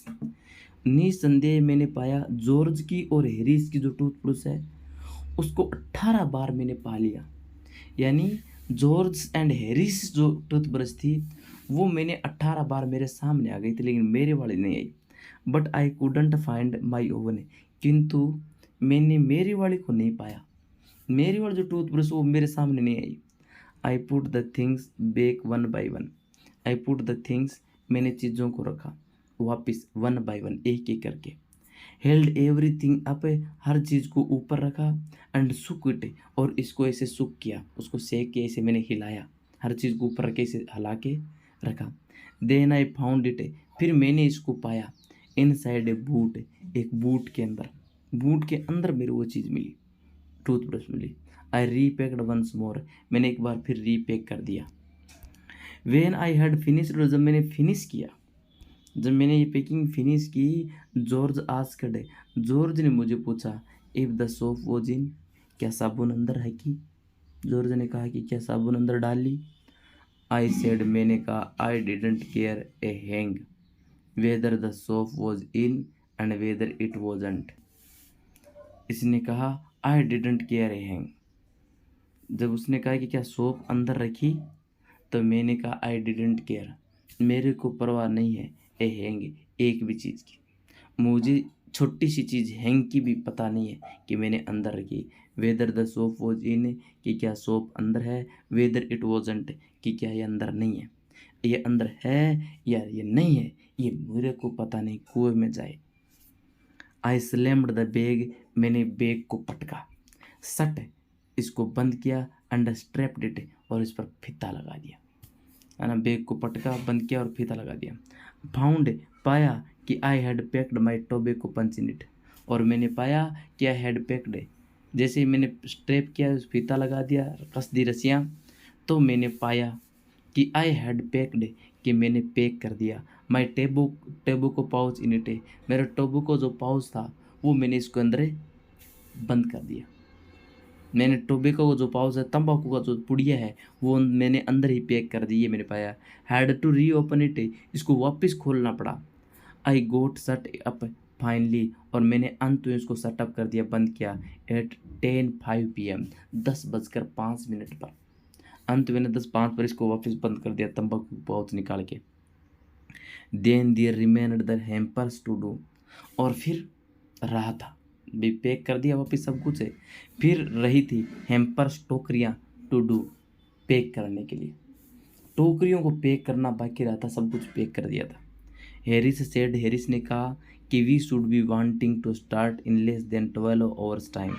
निसंदेह मैंने पाया जॉर्ज की और हैरिस की जो टूथब्रश है उसको 18 बार मैंने पा लिया। यानी जॉर्ज एंड हैरिस जो टूथब्रश थी वो मैंने 18 बार मेरे सामने आ गई थी, लेकिन मेरे वाली नहीं आई। But I couldn't find my oven, किंतु मैंने मेरी वाली को नहीं पाया, मेरी वाली जो टूथब्रश वो मेरे सामने नहीं आई। I put the things back one by one, I put the things, मैंने चीज़ों को रखा वापस वन बाई वन, एक एक करके। हेल्ड एवरीथिंग अप, हर चीज़ को ऊपर रखा। एंड सुक इट, और इसको ऐसे सुक किया, उसको सेक के ऐसे मैंने हिलाया, हर चीज़ को ऊपर रख के ऐसे हिला के रखा। देन आई फाउंड इट, फिर मैंने इसको पाया इनसाइड ए बूट, एक बूट के अंदर, बूट के अंदर मेरे वो चीज़ मिली, टूथब्रश मिली। आई रीपैक्ड वंस मोर, मैंने एक बार फिर रीपैक कर दिया। वेन आई हैड फिनिश्ड, जब मैंने फिनिश किया, जब मैंने ये पैकिंग फिनिश की, जॉर्ज आस्क्ड, जॉर्ज ने मुझे पूछा, if the soap was in, क्या साबुन अंदर है कि, जॉर्ज ने कहा कि क्या साबुन अंदर डाल ली। आई सेड, मैंने कहा, I didn't care A hang whether the soap was in and whether it wasn't. इसने कहा I didn't care A hang, जब उसने कहा कि क्या सोप अंदर रखी, तो मैंने कहा आई डिडंट केयर, मेरे को परवाह नहीं है, ए हैंग, एक भी चीज़ की, मुझे छोटी सी चीज़ हैंग की भी पता नहीं है कि मैंने अंदर रखी। Whether the soap was in, कि क्या सोप अंदर है, वेदर इट वॉजंट, कि क्या ये अंदर नहीं है, ये अंदर है या ये नहीं है, ये मेरे को पता नहीं, कुएं में जाए। आई स्लैम्ड द बैग, मैंने बैग को पटका, सट, इसको बंद किया, अंडर स्ट्रैप्ड इट, और इस पर फीता लगा दिया, है ना, बैग को पटका, बंद किया और फीता लगा दिया। फाउंड, पाया कि I had packed my tobacco pouch in it, और मैंने पाया कि आई हैड पैक्ड, जैसे ही मैंने स्ट्रैप किया, फीता लगा दिया, कस दी रस्सियाँ, तो मैंने पाया कि आई हैड पैक्ड, कि मैंने पैक कर दिया, माई टेबुको पाउच इन इट, मेरा टोबैको जो पाउच था वो मैंने इसके अंदर बंद कर दिया। मैंने टोबैको का जो पाउच है, तंबाकू का जो पुड़िया है, वो मैंने अंदर ही पैक कर दी, ये मैंने पाया। Had to reopen it, इसको वापस खोलना पड़ा। I got shut up finally, और मैंने अंत में इसको शटअप कर दिया, बंद किया, एट 10:05 PM, 10:05 पर, अंत मैंने 10:05 पर इसको वापस बंद कर दिया, तंबाकू पाउच निकाल के। Then there remained the hampers to do, और फिर रहा था, भी पैक कर दिया वापस सब कुछ है, फिर रही थी हैम्पर्स, टोकरियाँ, टू डू, पैक करने के लिए, टोकरियों को पैक करना बाकी रहा था, सब कुछ पैक कर दिया था। हैरिस सेड, हैरिस ने कहा कि we should be wanting to start in less than 12 hours time,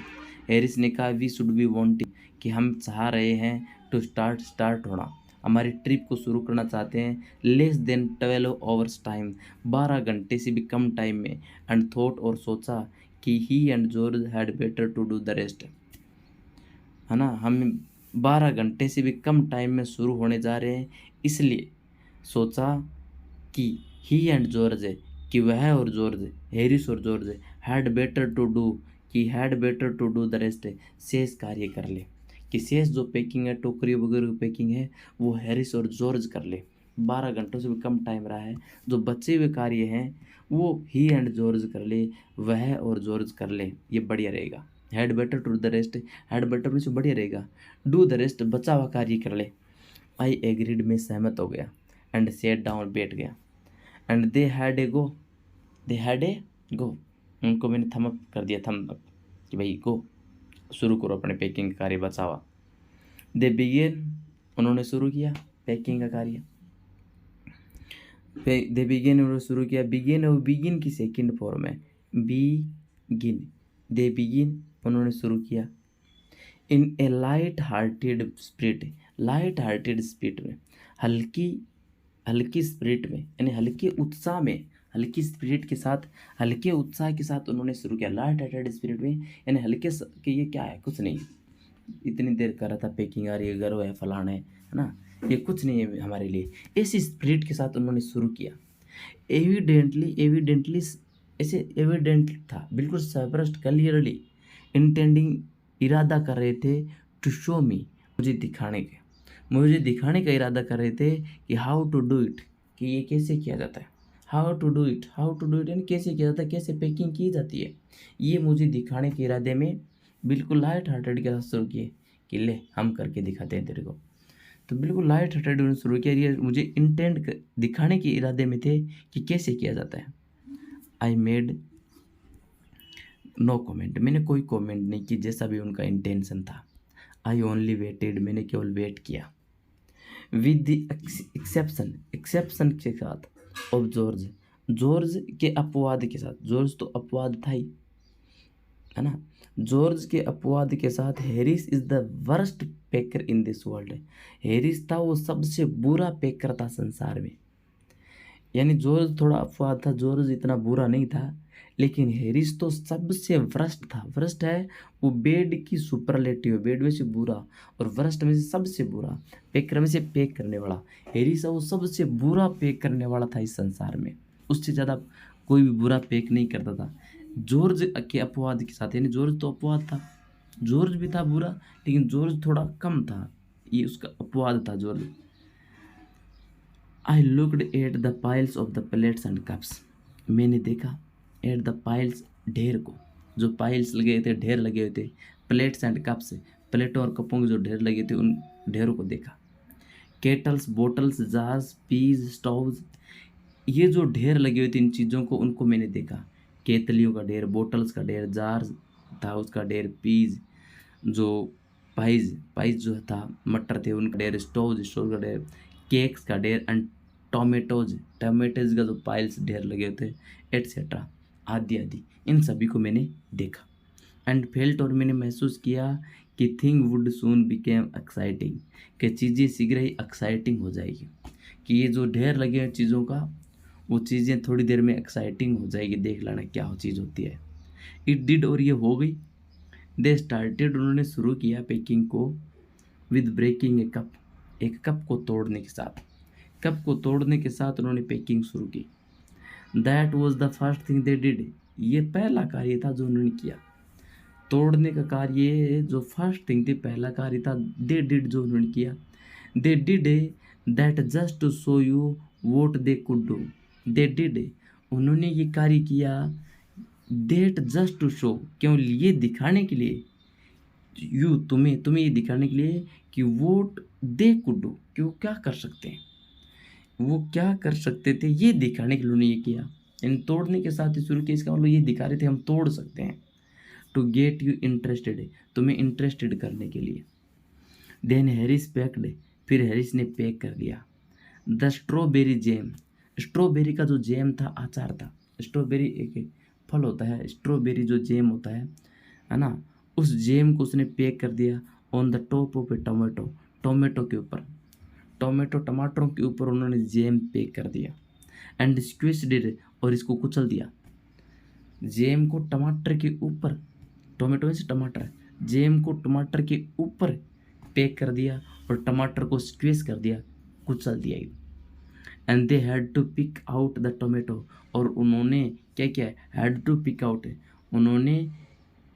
Harris ने कहा वी शुड बी वांटिंग, कि हम चाह रहे हैं टू स्टार्ट होना, हमारी ट्रिप को शुरू करना चाहते हैं, लेस देन 12 आवर्स टाइम, 12 घंटे से भी कम टाइम में। एंड थॉट, और सोचा कि he and George had better to do the rest, है ना, हम 12 घंटे से भी कम टाइम में शुरू होने जा रहे हैं, इसलिए सोचा कि ही एंड जॉर्ज, कि वह और जॉर्ज, हैरिस और George, had better to do, कि had better to do the rest, शेष कार्य कर ले, कि शेष जो पैकिंग है, टोकरी वगैरह की पैकिंग है, वो हैरिस और जॉर्ज कर ले, 12 घंटों से भी कम टाइम रहा है, जो बचे हुए कार्य हैं वो ही एंड जॉर्ज कर ले, वह और जॉर्ज कर ले, ये बढ़िया रहेगा। Had better to the rest, had better में से बढ़िया रहेगा, डू द रेस्ट बचा हुआ कार्य कर ले। आई एग्रीड में सहमत हो गया, एंड सेट डाउन बैठ गया, and they had a go, they had a go, उनको मैंने थम अप कर दिया, थम अप कि भाई गो, शुरू करो अपने पैकिंग का कार्य बचा हुआ। दे बिगेन, उन्होंने शुरू किया पैकिंग का कार्य। दे बिगिन, उन्होंने शुरू किया। बिगिन और बिगिन की सेकंड फॉर्म है बिगिन। दे बिगिन, उन्होंने शुरू किया। In a light hearted spirit, light hearted spirit में, हल्की हल्की स्पिरिट में, यानी हल्के उत्साह में, हल्की स्पिरिट के साथ, हल्के उत्साह के साथ उन्होंने शुरू किया। लाइट हार्टेड स्पिरिट में यानी हल्के कि ये क्या है, कुछ नहीं, इतनी देर कर रहा था पैकिंग, आ रही है, गर्व है, फलाना है ना, ये कुछ नहीं है हमारे लिए, इस स्पिरिट के साथ उन्होंने शुरू किया। एविडेंटली ऐसे एविडेंट था, बिल्कुल स्पष्ट, क्लियरली, इंटेंडिंग, इरादा कर रहे थे, टू शो मी, मुझे दिखाने का इरादा कर रहे थे कि हाउ टू डू इट, कि ये कैसे किया जाता है, हाउ टू डू इट यानी कैसे किया जाता है, कैसे पैकिंग की जाती है, ये मुझे दिखाने के इरादे में बिल्कुल लाइट हार्टेड के साथ शुरू किए कि ले हम करके दिखाते हैं तेरे को। तो बिल्कुल लाइट हार्टेड उन्होंने शुरू किया, ये मुझे इंटेंट दिखाने के इरादे में थे कि कैसे किया जाता है। आई मेड नो कमेंट, मैंने कोई कमेंट नहीं की, जैसा भी उनका इंटेंशन था। आई ओनली वेटेड, मैंने केवल वेट किया। विद द एक्सेप्शन के साथ ऑफ जॉर्ज, जॉर्ज के अपवाद के साथ, जॉर्ज तो अपवाद था ही, है ना, जॉर्ज के अपवाद के साथ, Harris is the worst picker in this world, Harris था वो सबसे बुरा पेकर था संसार में। यानी जॉर्ज थोड़ा अपवाद था, जॉर्ज इतना बुरा नहीं था, लेकिन हैरिस तो सबसे वर्स्ट था। वर्स्ट है वो बेड की सुपरलेटिव, बेड में से बुरा, और वर्स्ट में से सबसे बुरा, पेकर में से पैक करने वाला। हैरिस वो सबसे बुरा पैक करने वाला था इस संसार में, उससे ज़्यादा कोई भी बुरा पैक नहीं करता था जॉर्ज के अपवाद के साथ। यानी जॉर्ज तो अपवाद था, जॉर्ज भी था बुरा, लेकिन जॉर्ज थोड़ा कम था, ये उसका अपवाद था George. I looked at the piles of the plates and cups, मैंने देखा एट द पाइल्स, ढेर को, जो पाइल्स लगे थे, ढेर लगे हुए थे, प्लेट्स एंड कप्स, प्लेटों और कपों के जो ढेर लगे थे, उन ढेरों को देखा। Kettles, bottles, jars, pies, stoves, ये जो ढेर लगे हुए थे इन चीज़ों को, उनको मैंने देखा। केतलियों का ढेर, बोटल्स का ढेर, जार था उसका ढेर, पीज जो पाइज जो था मटर थे उनका ढेर, स्टोव का ढेर, केक्स का ढेर, एंड टोमेटोज का जो पाइल्स ढेर लगे होते, एट्सेट्रा, आदि आदि, इन सभी को मैंने देखा। एंड फेल्ट, और मैंने महसूस किया कि thing would soon became exciting, कि चीज़ें शीघ्र ही एक्साइटिंग हो जाएगी, कि ये जो ढेर लगे हैं चीज़ों का, वो चीज़ें थोड़ी देर में एक्साइटिंग हो जाएगी, देख लेना क्या हो चीज़ होती है। इट डिड, और ये हो गई। दे स्टार्टेड, उन्होंने शुरू किया पैकिंग को, विद ब्रेकिंग ए कप, एक कप को तोड़ने के साथ, कप को तोड़ने के साथ उन्होंने पैकिंग शुरू की। That was the first thing they did, ये पहला कार्य था जो उन्होंने किया, तोड़ने का कार्य जो फर्स्ट थिंग थी, पहला कार्य था, दे डिड जो उन्होंने किया। They did that just to show you what they could do, they did, उन्होंने ये कार्य किया, देट जस्ट टू शो, केवल ये दिखाने के लिए, यू तुम्हें ये दिखाने के लिए कि वोट दे कुड डू, कि वो क्या कर सकते हैं, वो क्या कर सकते थे, ये दिखाने के लिए उन्होंने ये किया। इन तोड़ने के साथ ही शुरू किया, इसका मतलब ये दिखा रहे थे हम तोड़ सकते हैं। टू गेट यू इंटरेस्टेड, तुम्हें इंटरेस्टेड करने के लिए। देन हैरिस पैक्ड, फिर हैरिस ने पैक कर दिया। द स्ट्रॉबेरी जैम, स्ट्रॉबेरी का जो जैम था, आचार था, स्ट्रॉबेरी एक फल होता है, स्ट्रॉबेरी जो जैम होता है ना, उस जैम को उसने पैक कर दिया। On the top of A tomato, tomato के ऊपर, टमाटरों के ऊपर उन्होंने जैम पैक कर दिया। एंड स्क्विज्ड इट, और इसको कुचल दिया, जैम को टमाटर के ऊपर, टोमेटो में से टमाटर है, जैम को टमाटर के ऊपर पैक कर दिया, और टमाटर को स्क्वीज कर दिया, कुचल दिया। And they had to pick out the tomato, और उन्होंने क्या किया, हैड टू पिक आउट,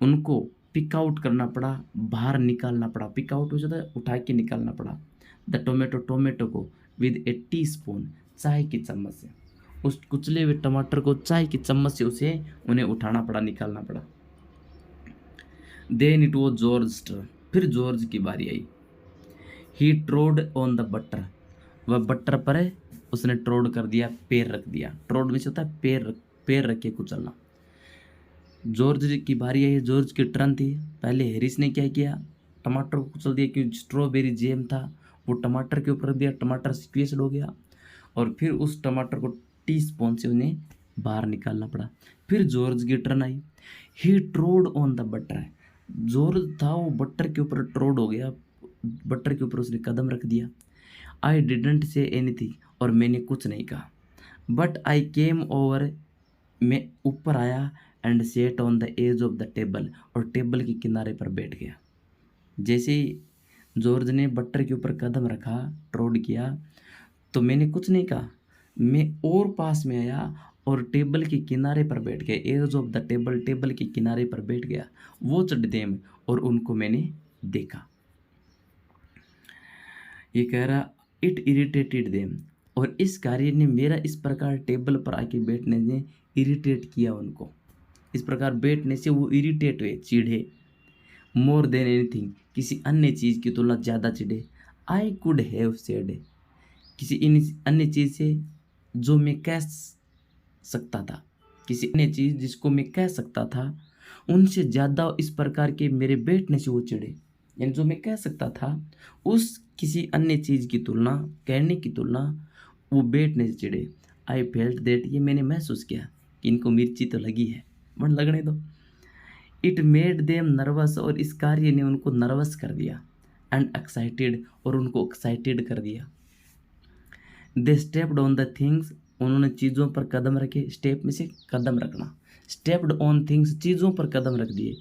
उनको पिक आउट करना पड़ा, बाहर निकालना पड़ा, पिक आउट हो जाता है, उठा के निकालना पड़ा। द टोमेटो को विद ए टी स्पून, चाय की चम्मच से, उस कुचले हुए टमाटर को चाय की चम्मच से उन्हें उठाना पड़ा, निकालना पड़ा। Then it was George turn, फिर जॉर्ज की बारी आई। He trod on the butter, वह बटर पर उसने ट्रोड कर दिया, पैर रख दिया। ट्रोड में से होता है पैर रख के कुचलना। जॉर्ज की बारी आई, जॉर्ज की टर्न थी। पहले हैरिस ने क्या किया, टमाटर को कुचल दिया, क्योंकि स्ट्रॉबेरी जैम था वो टमाटर के ऊपर रख दिया, टमाटर स्क्वीज्ड हो गया और फिर उस टमाटर को टी स्पून से उन्हें बाहर निकालना पड़ा। फिर जॉर्ज की टर्न आई। He trod on the butter, जॉर्ज था वो बटर के ऊपर ट्रोड हो गया, बटर के ऊपर उसने कदम रख दिया। आई डिडंट से एनीथिंग, और मैंने कुछ नहीं कहा। बट आई केम ओवर, मैं ऊपर आया and sat on the edge of the table, और टेबल के किनारे पर बैठ गया। जैसे ही जॉर्ज ने बटर के ऊपर कदम रखा, ट्रोड किया, तो मैंने कुछ नहीं कहा, मैं और पास में आया और टेबल के किनारे पर बैठ गया। Edge of the table, table के किनारे पर बैठ गया। वॉच्ड देम, और उनको मैंने देखा। ये कह रहा इट इरिटेटेड देम, और इस कार्य ने, मेरा इस प्रकार टेबल पर आके बैठने ने इरिटेट किया उनको। इस प्रकार बैठने से वो इरिटेट हुए, चिढ़े। मोर देन एनीथिंग, किसी अन्य चीज़ की तुलना ज़्यादा चिढ़े। आई कुड हैव सेड, किसी अन्य चीज़ से जो मैं कह सकता था, किसी अन्य चीज़ जिसको मैं कह सकता था, उनसे ज़्यादा इस प्रकार के मेरे बैठने से वो चिढ़े। यानी जो मैं कह सकता था उस किसी अन्य चीज़ की तुलना, कहने की तुलना, वो बैठने से चिढ़े। आई फेल्ट दैट, ये मैंने महसूस किया कि इनको मिर्ची तो लगी है, बट लगने दो। इट मेड देम नर्वस, और इस कार्य ने उनको नर्वस कर दिया। एंड एक्साइटेड, और उनको एक्साइटेड कर दिया। दे स्टेप्ड ऑन द थिंग्स, उन्होंने चीज़ों पर कदम रखे। स्टेप में से कदम रखना, स्टेप्ड ऑन थिंग्स, चीज़ों पर कदम रख दिए।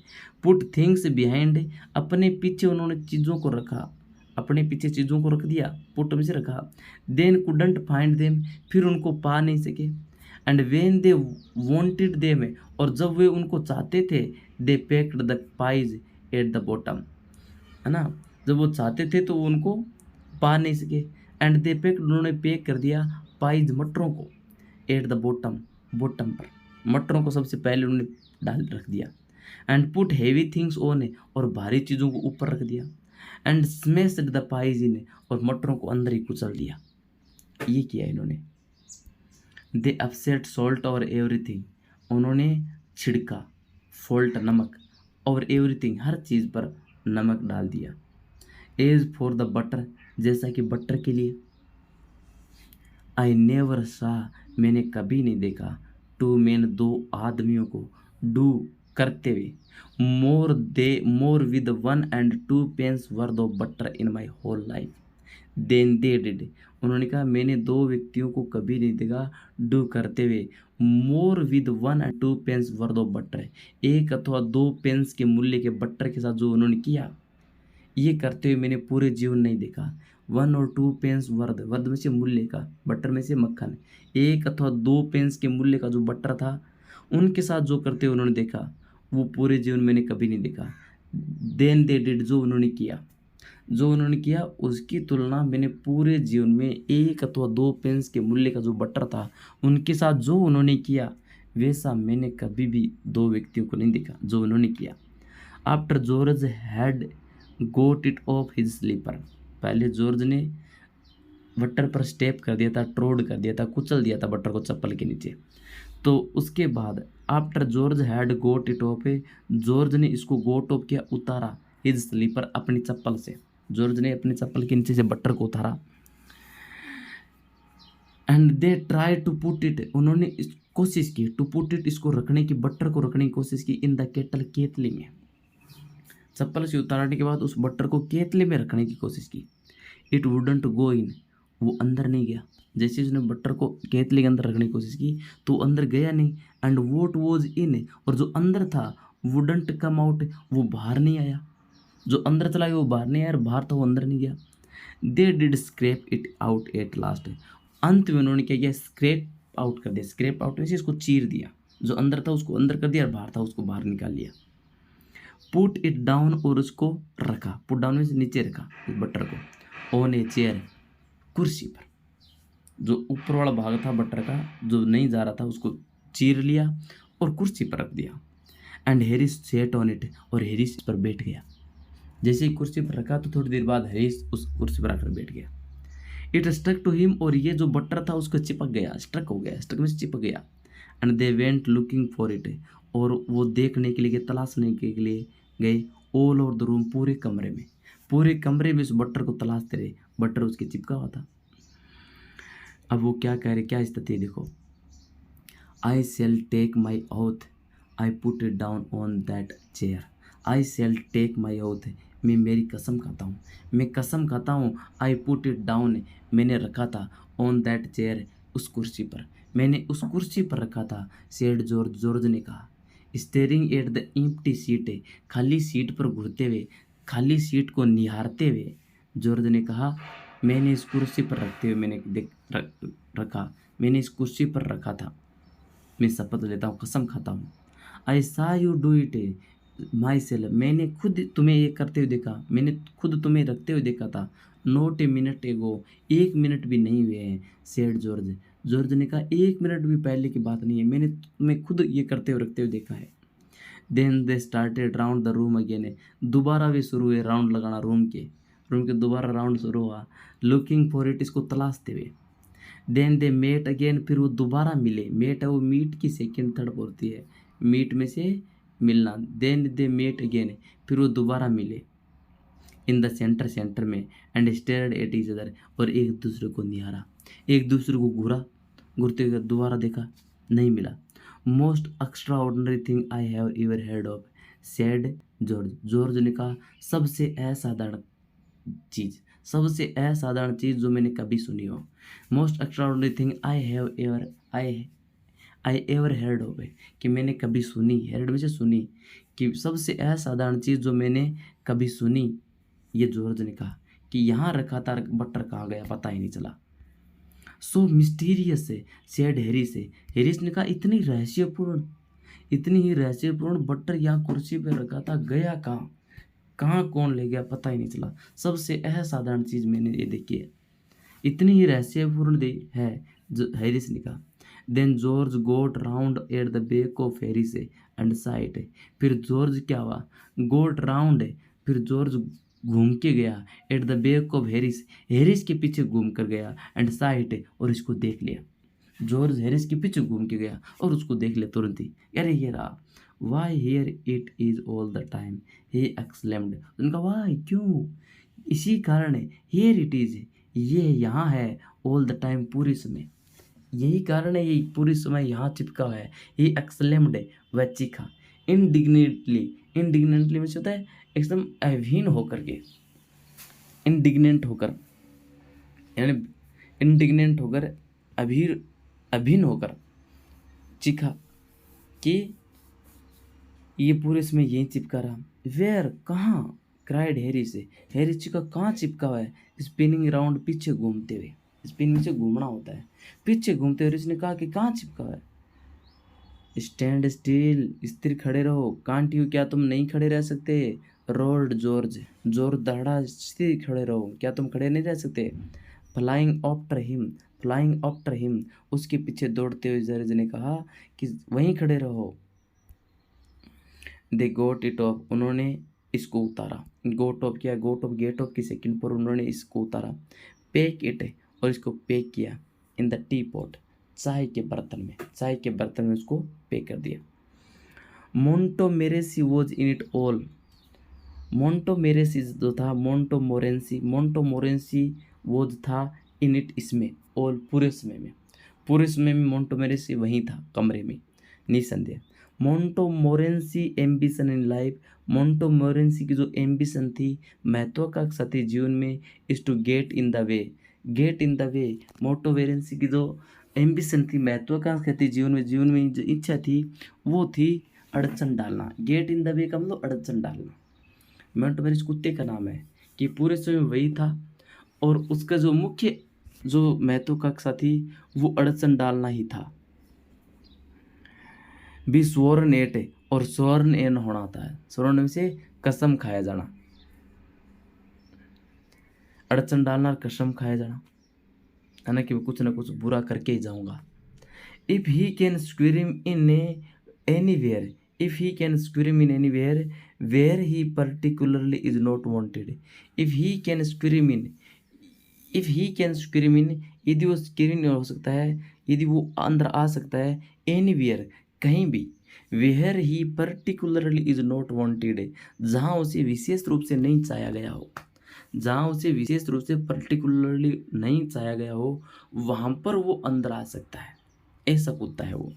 पुट थिंग्स बिहाइंड, अपने पीछे उन्होंने चीज़ों को रखा, अपने पीछे चीज़ों को रख दिया, पुट में से रखा। देन कुडंट फाइंड देम, फिर उनको पा नहीं सके। And when they wanted them, और जब वे उनको चाहते थे, they packed the pies at the bottom, है ना, जब वो चाहते थे तो वो उनको पा नहीं सके। एंड दे पैक्ड, उन्होंने पैक कर दिया पाइज, मटरों को, एट द बॉटम, बॉटम पर, मटरों को सबसे पहले उन्होंने डाल रख दिया। And put heavy things on, और भारी चीज़ों को ऊपर रख दिया। एंड स्मैश्ड द पाइज इन, और मटरों को अंदर ही कुचल दिया। ये किया इन्होंने। दे अपसेट सॉल्ट और एवरीथिंग, उन्होंने छिड़का फॉल्ट, नमक, और एवरीथिंग, हर चीज़ पर नमक डाल दिया। एज फॉर द बटर, जैसा कि बटर के लिए। आई नेवर सा, मैंने कभी नहीं देखा। टू मैन, दो आदमियों को, डू करते हुए, more with one and two pence worth of butter in my whole life than they did, उन्होंने कहा मैंने दो व्यक्तियों को कभी नहीं देखा डू करते हुए more with one and two pence worth of butter, एक अथवा दो पेंस के मूल्य के बटर के साथ जो उन्होंने किया, ये करते हुए मैंने पूरे जीवन नहीं देखा। वन और टू पेंस वर्द, वर्द में से मूल्य का, बटर में से मक्खन, एक अथवा दो पेंस के मूल्य का जो बटर था उनके साथ जो करते हुए उन्होंने देखा, वो पूरे जीवन मैंने कभी नहीं देखा। देन दे डिड, जो उन्होंने किया उसकी तुलना मैंने पूरे जीवन में एक अथवा दो पेंस के मूल्य का जो बटर था उनके साथ जो उन्होंने किया, वैसा मैंने कभी भी दो व्यक्तियों को नहीं देखा जो उन्होंने किया। After George had got it off his slipper, पहले जॉर्ज ने बटर पर स्टेप कर दिया था, ट्रोड कर दिया था, कुचल दिया था बटर को चप्पल के नीचे। तो उसके बाद after George had got it of, George ने इसको गोट ऑफ किया, उतारा, हिज स्लीपर, अपनी चप्पल से, जॉर्ज ने अपनी चप्पल के नीचे से बटर को उतारा। And they try to put it, उन्होंने कोशिश की, टू पुट इट, इसको रखने की, बटर को रखने की कोशिश की, इन द केटल, केतली में, चप्पल से उतारने के बाद उस बटर को केतली में रखने की कोशिश की। इट वुडंट गो इन, वो अंदर नहीं गया। जैसे उसने बटर को केतली के अंदर रखने की कोशिश की तो अंदर गया नहीं। एंड वोट वॉज इन, और जो अंदर था वुडंट कम आउट, वो बाहर नहीं आया, जो अंदर चला गया वो बाहर नहीं आया, और बाहर था वो अंदर नहीं गया। They did scrap it out at last, अंत में उन्होंने क्या किया, स्क्रैप आउट कर दिया, स्क्रैप आउट में से इसको चीर दिया, जो अंदर था उसको अंदर कर दिया और बाहर था उसको बाहर निकाल लिया। पुट इट डाउन, और उसको रखा, पुट डाउन में से नीचे रखा इस बटर को, ऑन ए चेयर, कुर्सी पर, जो ऊपर वाला भाग था बटर का जो नहीं जा रहा था उसको चीर लिया और कुर्सी पर रख दिया। And Harris set on it, और हैरिस पर बैठ गया। जैसे ही कुर्सी पर रखा तो थोड़ी देर बाद हैरिस उस कुर्सी पर आकर बैठ गया। इट स्टक टू हिम, और ये जो बटर था उसको चिपक गया, स्ट्रक हो गया, स्ट्रक में से चिपक गया। And they went looking for it, और वो देखने के लिए, तलाशने के लिए गए। ऑल ओवर द रूम, पूरे कमरे में, पूरे कमरे में उस बटर को तलाशते रहे। बटर उसके चिपका हुआ था। अब वो क्या कह रहे, क्या स्थिति देखो। I shall take my oath, I put it down on that chair. I shall take my oath, मैं मेरी कसम खाता हूँ, मैं कसम खाता हूँ। आई पुट इट डाउन, मैंने रखा था, ऑन दैट चेयर, उस कुर्सी पर, मैंने उस कुर्सी पर रखा था। सेड जॉर्ज, जॉर्ज ने कहा। Staring at the empty seat, खाली सीट पर घूरते हुए, खाली सीट को निहारते हुए जॉर्ज ने कहा, मैंने इस कुर्सी पर रखते हुए मैंने रखा, मैंने इस कुर्सी पर रखा था, मैं शपथ लेता हूँ, कसम खाता हूँ। आई सा you do it my self, मैंने खुद तुम्हें ये करते हुए देखा, मैंने खुद तुम्हें रखते हुए देखा था। नॉट ए मिनट एगो, 1 मिनट भी नहीं हुए हैं। सेड जॉर्ज, जॉर्ज ने कहा, 1 मिनट भी पहले की बात नहीं है, मैंने तुम्हें खुद ये करते हुए रखते हुए देखा है। Then they started round the room again, दोबारा वे शुरू हुए राउंड लगाना, रूम के दोबारा राउंड शुरू हुआ। लुकिंग फॉर इट, इसको तलाशते हुए। देन दे मेट अगेन, फिर वो दोबारा मिले। मेट है वो मीट की सेकेंड थर्ड होती है, मीट में से मिलना। देन दे मेट अगेन, फिर वो दोबारा मिले इन द सेंटर, सेंटर में। And stared at each other, और एक दूसरे को निहारा, एक दूसरे को घूरा, घूरते हुए दोबारा देखा, नहीं मिला। Most extraordinary thing I have ever heard of, said George, George ने कहा, सबसे असाधारण चीज़, सबसे असाधारण चीज़ जो मैंने कभी सुनी हो। Most extraordinary thing I have ever, I ever heard of है कि मैंने कभी सुनी, हेard में से सुनी, कि सबसे असाधारण चीज़ जो मैंने कभी सुनी। ये जॉर्ज ने कहा कि यहाँ रखा था, बटर कहाँ गया पता ही नहीं चला। सो मिस्टीरियस है, सेड हैरिस, हैरिस ने कहा, इतनी रहस्यपूर्ण, इतनी ही रहस्यपूर्ण बटर यहाँ कुर्सी पर रखा था, गया कहाँ, कहाँ कौन ले गया पता ही नहीं चला। सबसे असाधारण चीज़ मैंने ये देखी है, इतनी ही रहस्यपूर्ण है, जो हैरिस ने कहा। Then George got round at the back of Harris and sat, फिर जॉर्ज क्या हुआ, गोट राउंड है, फिर जॉर्ज घूम के गया, eight the back of Harris, Harris के पीछे घूम कर गया, एंड साइट, और इसको देख लिया। जॉर्ज हैरिस के पीछे घूम के गया और उसको देख लिया तुरंत ही, अरे ये रहा। Why here it is all the time, he exclaimed, उनका वाई, क्यों, इसी कारण है, हेयर इट इज, ये यहाँ है, ऑल द टाइम, पूरे समय, यही कारण है, ये पूरे समय यहाँ चिपका हुआ है। ये एक्सलेम्ड है, वह चीखा। इंडिग्नेंटली, इंडिग्नेंटली में होता है एकदम अधीन होकर के, इंडिग्नेंट होकर, यानी इंडिग्नेंट होकर, अभिन्न होकर चीखा कि ये पूरे समय यहीं चिपका रहा। वेयर, कहाँ, क्राइड हैरिस, हैरिस चिका, कहाँ चिपका हुआ है। स्पिनिंग राउंड, पीछे घूमते हुए, स्पिन में से घूमना होता है, पीछे घूमते हुए इसने कहा कि कहाँ चिपका हुआ है। स्टैंड स्टिल, स्थिर खड़े रहो। कांट यू, क्या तुम नहीं खड़े रह सकते। रोल्ड जॉर्ज, जॉर्ज दहाड़ा, स्थिर खड़े रहो, क्या तुम खड़े नहीं रह सकते। Flying after him, flying after him, उसके पीछे दौड़ते हुए जॉर्ज ने कहा कि वहीं खड़े रहो। दे गोट इट ऑफ, उन्होंने इसको उतारा। गोट ऑफ क्या, गोट ऑफ गेट ऑफ की सेकंड पर उन्होंने इसको उतारा। पेक इट, और इसको पेक किया। इन द टी पॉट, चाय के बर्तन में, चाय के बर्तन में उसको पेक कर दिया। मोंटोमोरेंसी वॉज इन इट ऑल, मोंटोमोरेंसी जो था, मोंटोमोरेंसी वॉज था इन इट, इसमें, ऑल, पूरे समय में, पूरे समय में मोंटोमोरेंसी वहीं था, कमरे में, निसंदेह। मोंटोमोरेंसी एम्बिशन इन लाइफ, मोंटोमोरेंसी की जो एम्बिशन थी, महत्वाकांक्षा थी जीवन में, is to get in the way, get in the way. Montmorency की जो एम्बिशन थी, महत्वाकांक्षा थी जीवन में जो इच्छा थी, वो थी अड़चन डालना। गेट इन द वे का मतलब अड़चन डालना। मोंटोमोरेंसी कुत्ते का नाम है, कि पूरे समय वही था, और उसका जो मुख्य जो महत्वाकांक्षा थी वो अड़चन डालना ही था। भी स्वर्ण एट, और स्वर्ण एन होना होता है, स्वर्ण में से कसम खाया जाना, अड़चन डालना और कसम खाया जाना, है ना, कि मैं कुछ ना कुछ बुरा करके ही जाऊंगा। If he can squirm him in anywhere, if he can scream in anywhere where he particularly is not wanted. if he can scream in if he can scream in, यदि वो स्क्रीन हो सकता है, यदि वो अंदर आ सकता है, एनीवेयर कहीं भी, where he particularly is not wanted, जहाँ उसे विशेष रूप से नहीं चाहा गया हो, जहाँ उसे विशेष रूप से पर्टिकुलरली नहीं चाहा गया हो, वहाँ पर वो अंदर आ सकता है। ऐसा कुत्ता है वो।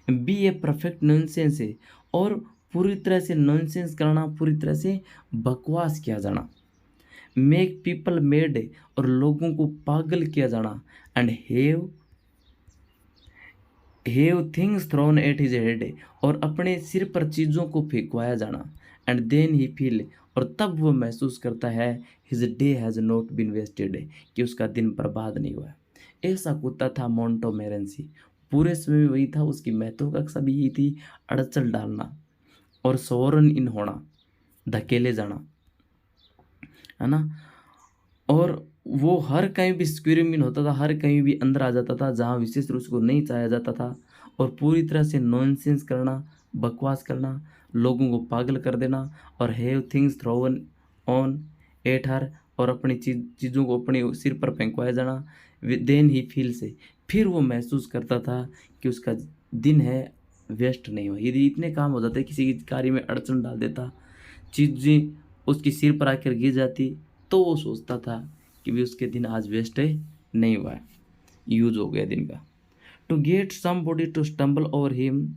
बी ए परफेक्ट नॉनसेंस है, और पूरी तरह से नॉनसेंस करना, पूरी तरह से बकवास किया जाना। मेक पीपल मेड, और लोगों को पागल किया जाना। And have things thrown at his head, और अपने सिर पर चीज़ों को फेंकवाया जाना। एंड देन ही फील, और तब वो महसूस करता है, his day has not been wasted, कि उसका दिन बर्बाद नहीं हुआ। ऐसा कुत्ता था मोंटोमेरेंसी। पूरे समय में वही था, उसकी महत्वाकांक्षा भी यही थी, अड़चन डालना और सोरन इन होना, धकेले जाना, है ना। और वो हर कहीं भी स्क्रीमिन होता था, हर कहीं भी अंदर आ जाता था जहाँ विशेष रूप से उसको नहीं चाहा जाता था, और पूरी तरह से नॉनसेंस करना, बकवास करना, लोगों को पागल कर देना, और have things thrown on at her, और अपनी चीज़ों को अपने सिर पर फेंकवाया जाना। देन ही फील से, फिर वो महसूस करता था कि उसका दिन है वेस्ट नहीं हुआ। यदि इतने काम हो जाते, किसी कार्य में अड़चन डाल देता, चीज़ें उसकी सिर पर आकर गिर जाती, तो वो सोचता था कि भी उसके दिन आज वेस्ट है नहीं हुआ है, यूज हो गया दिन का। To get somebody to stumble over him,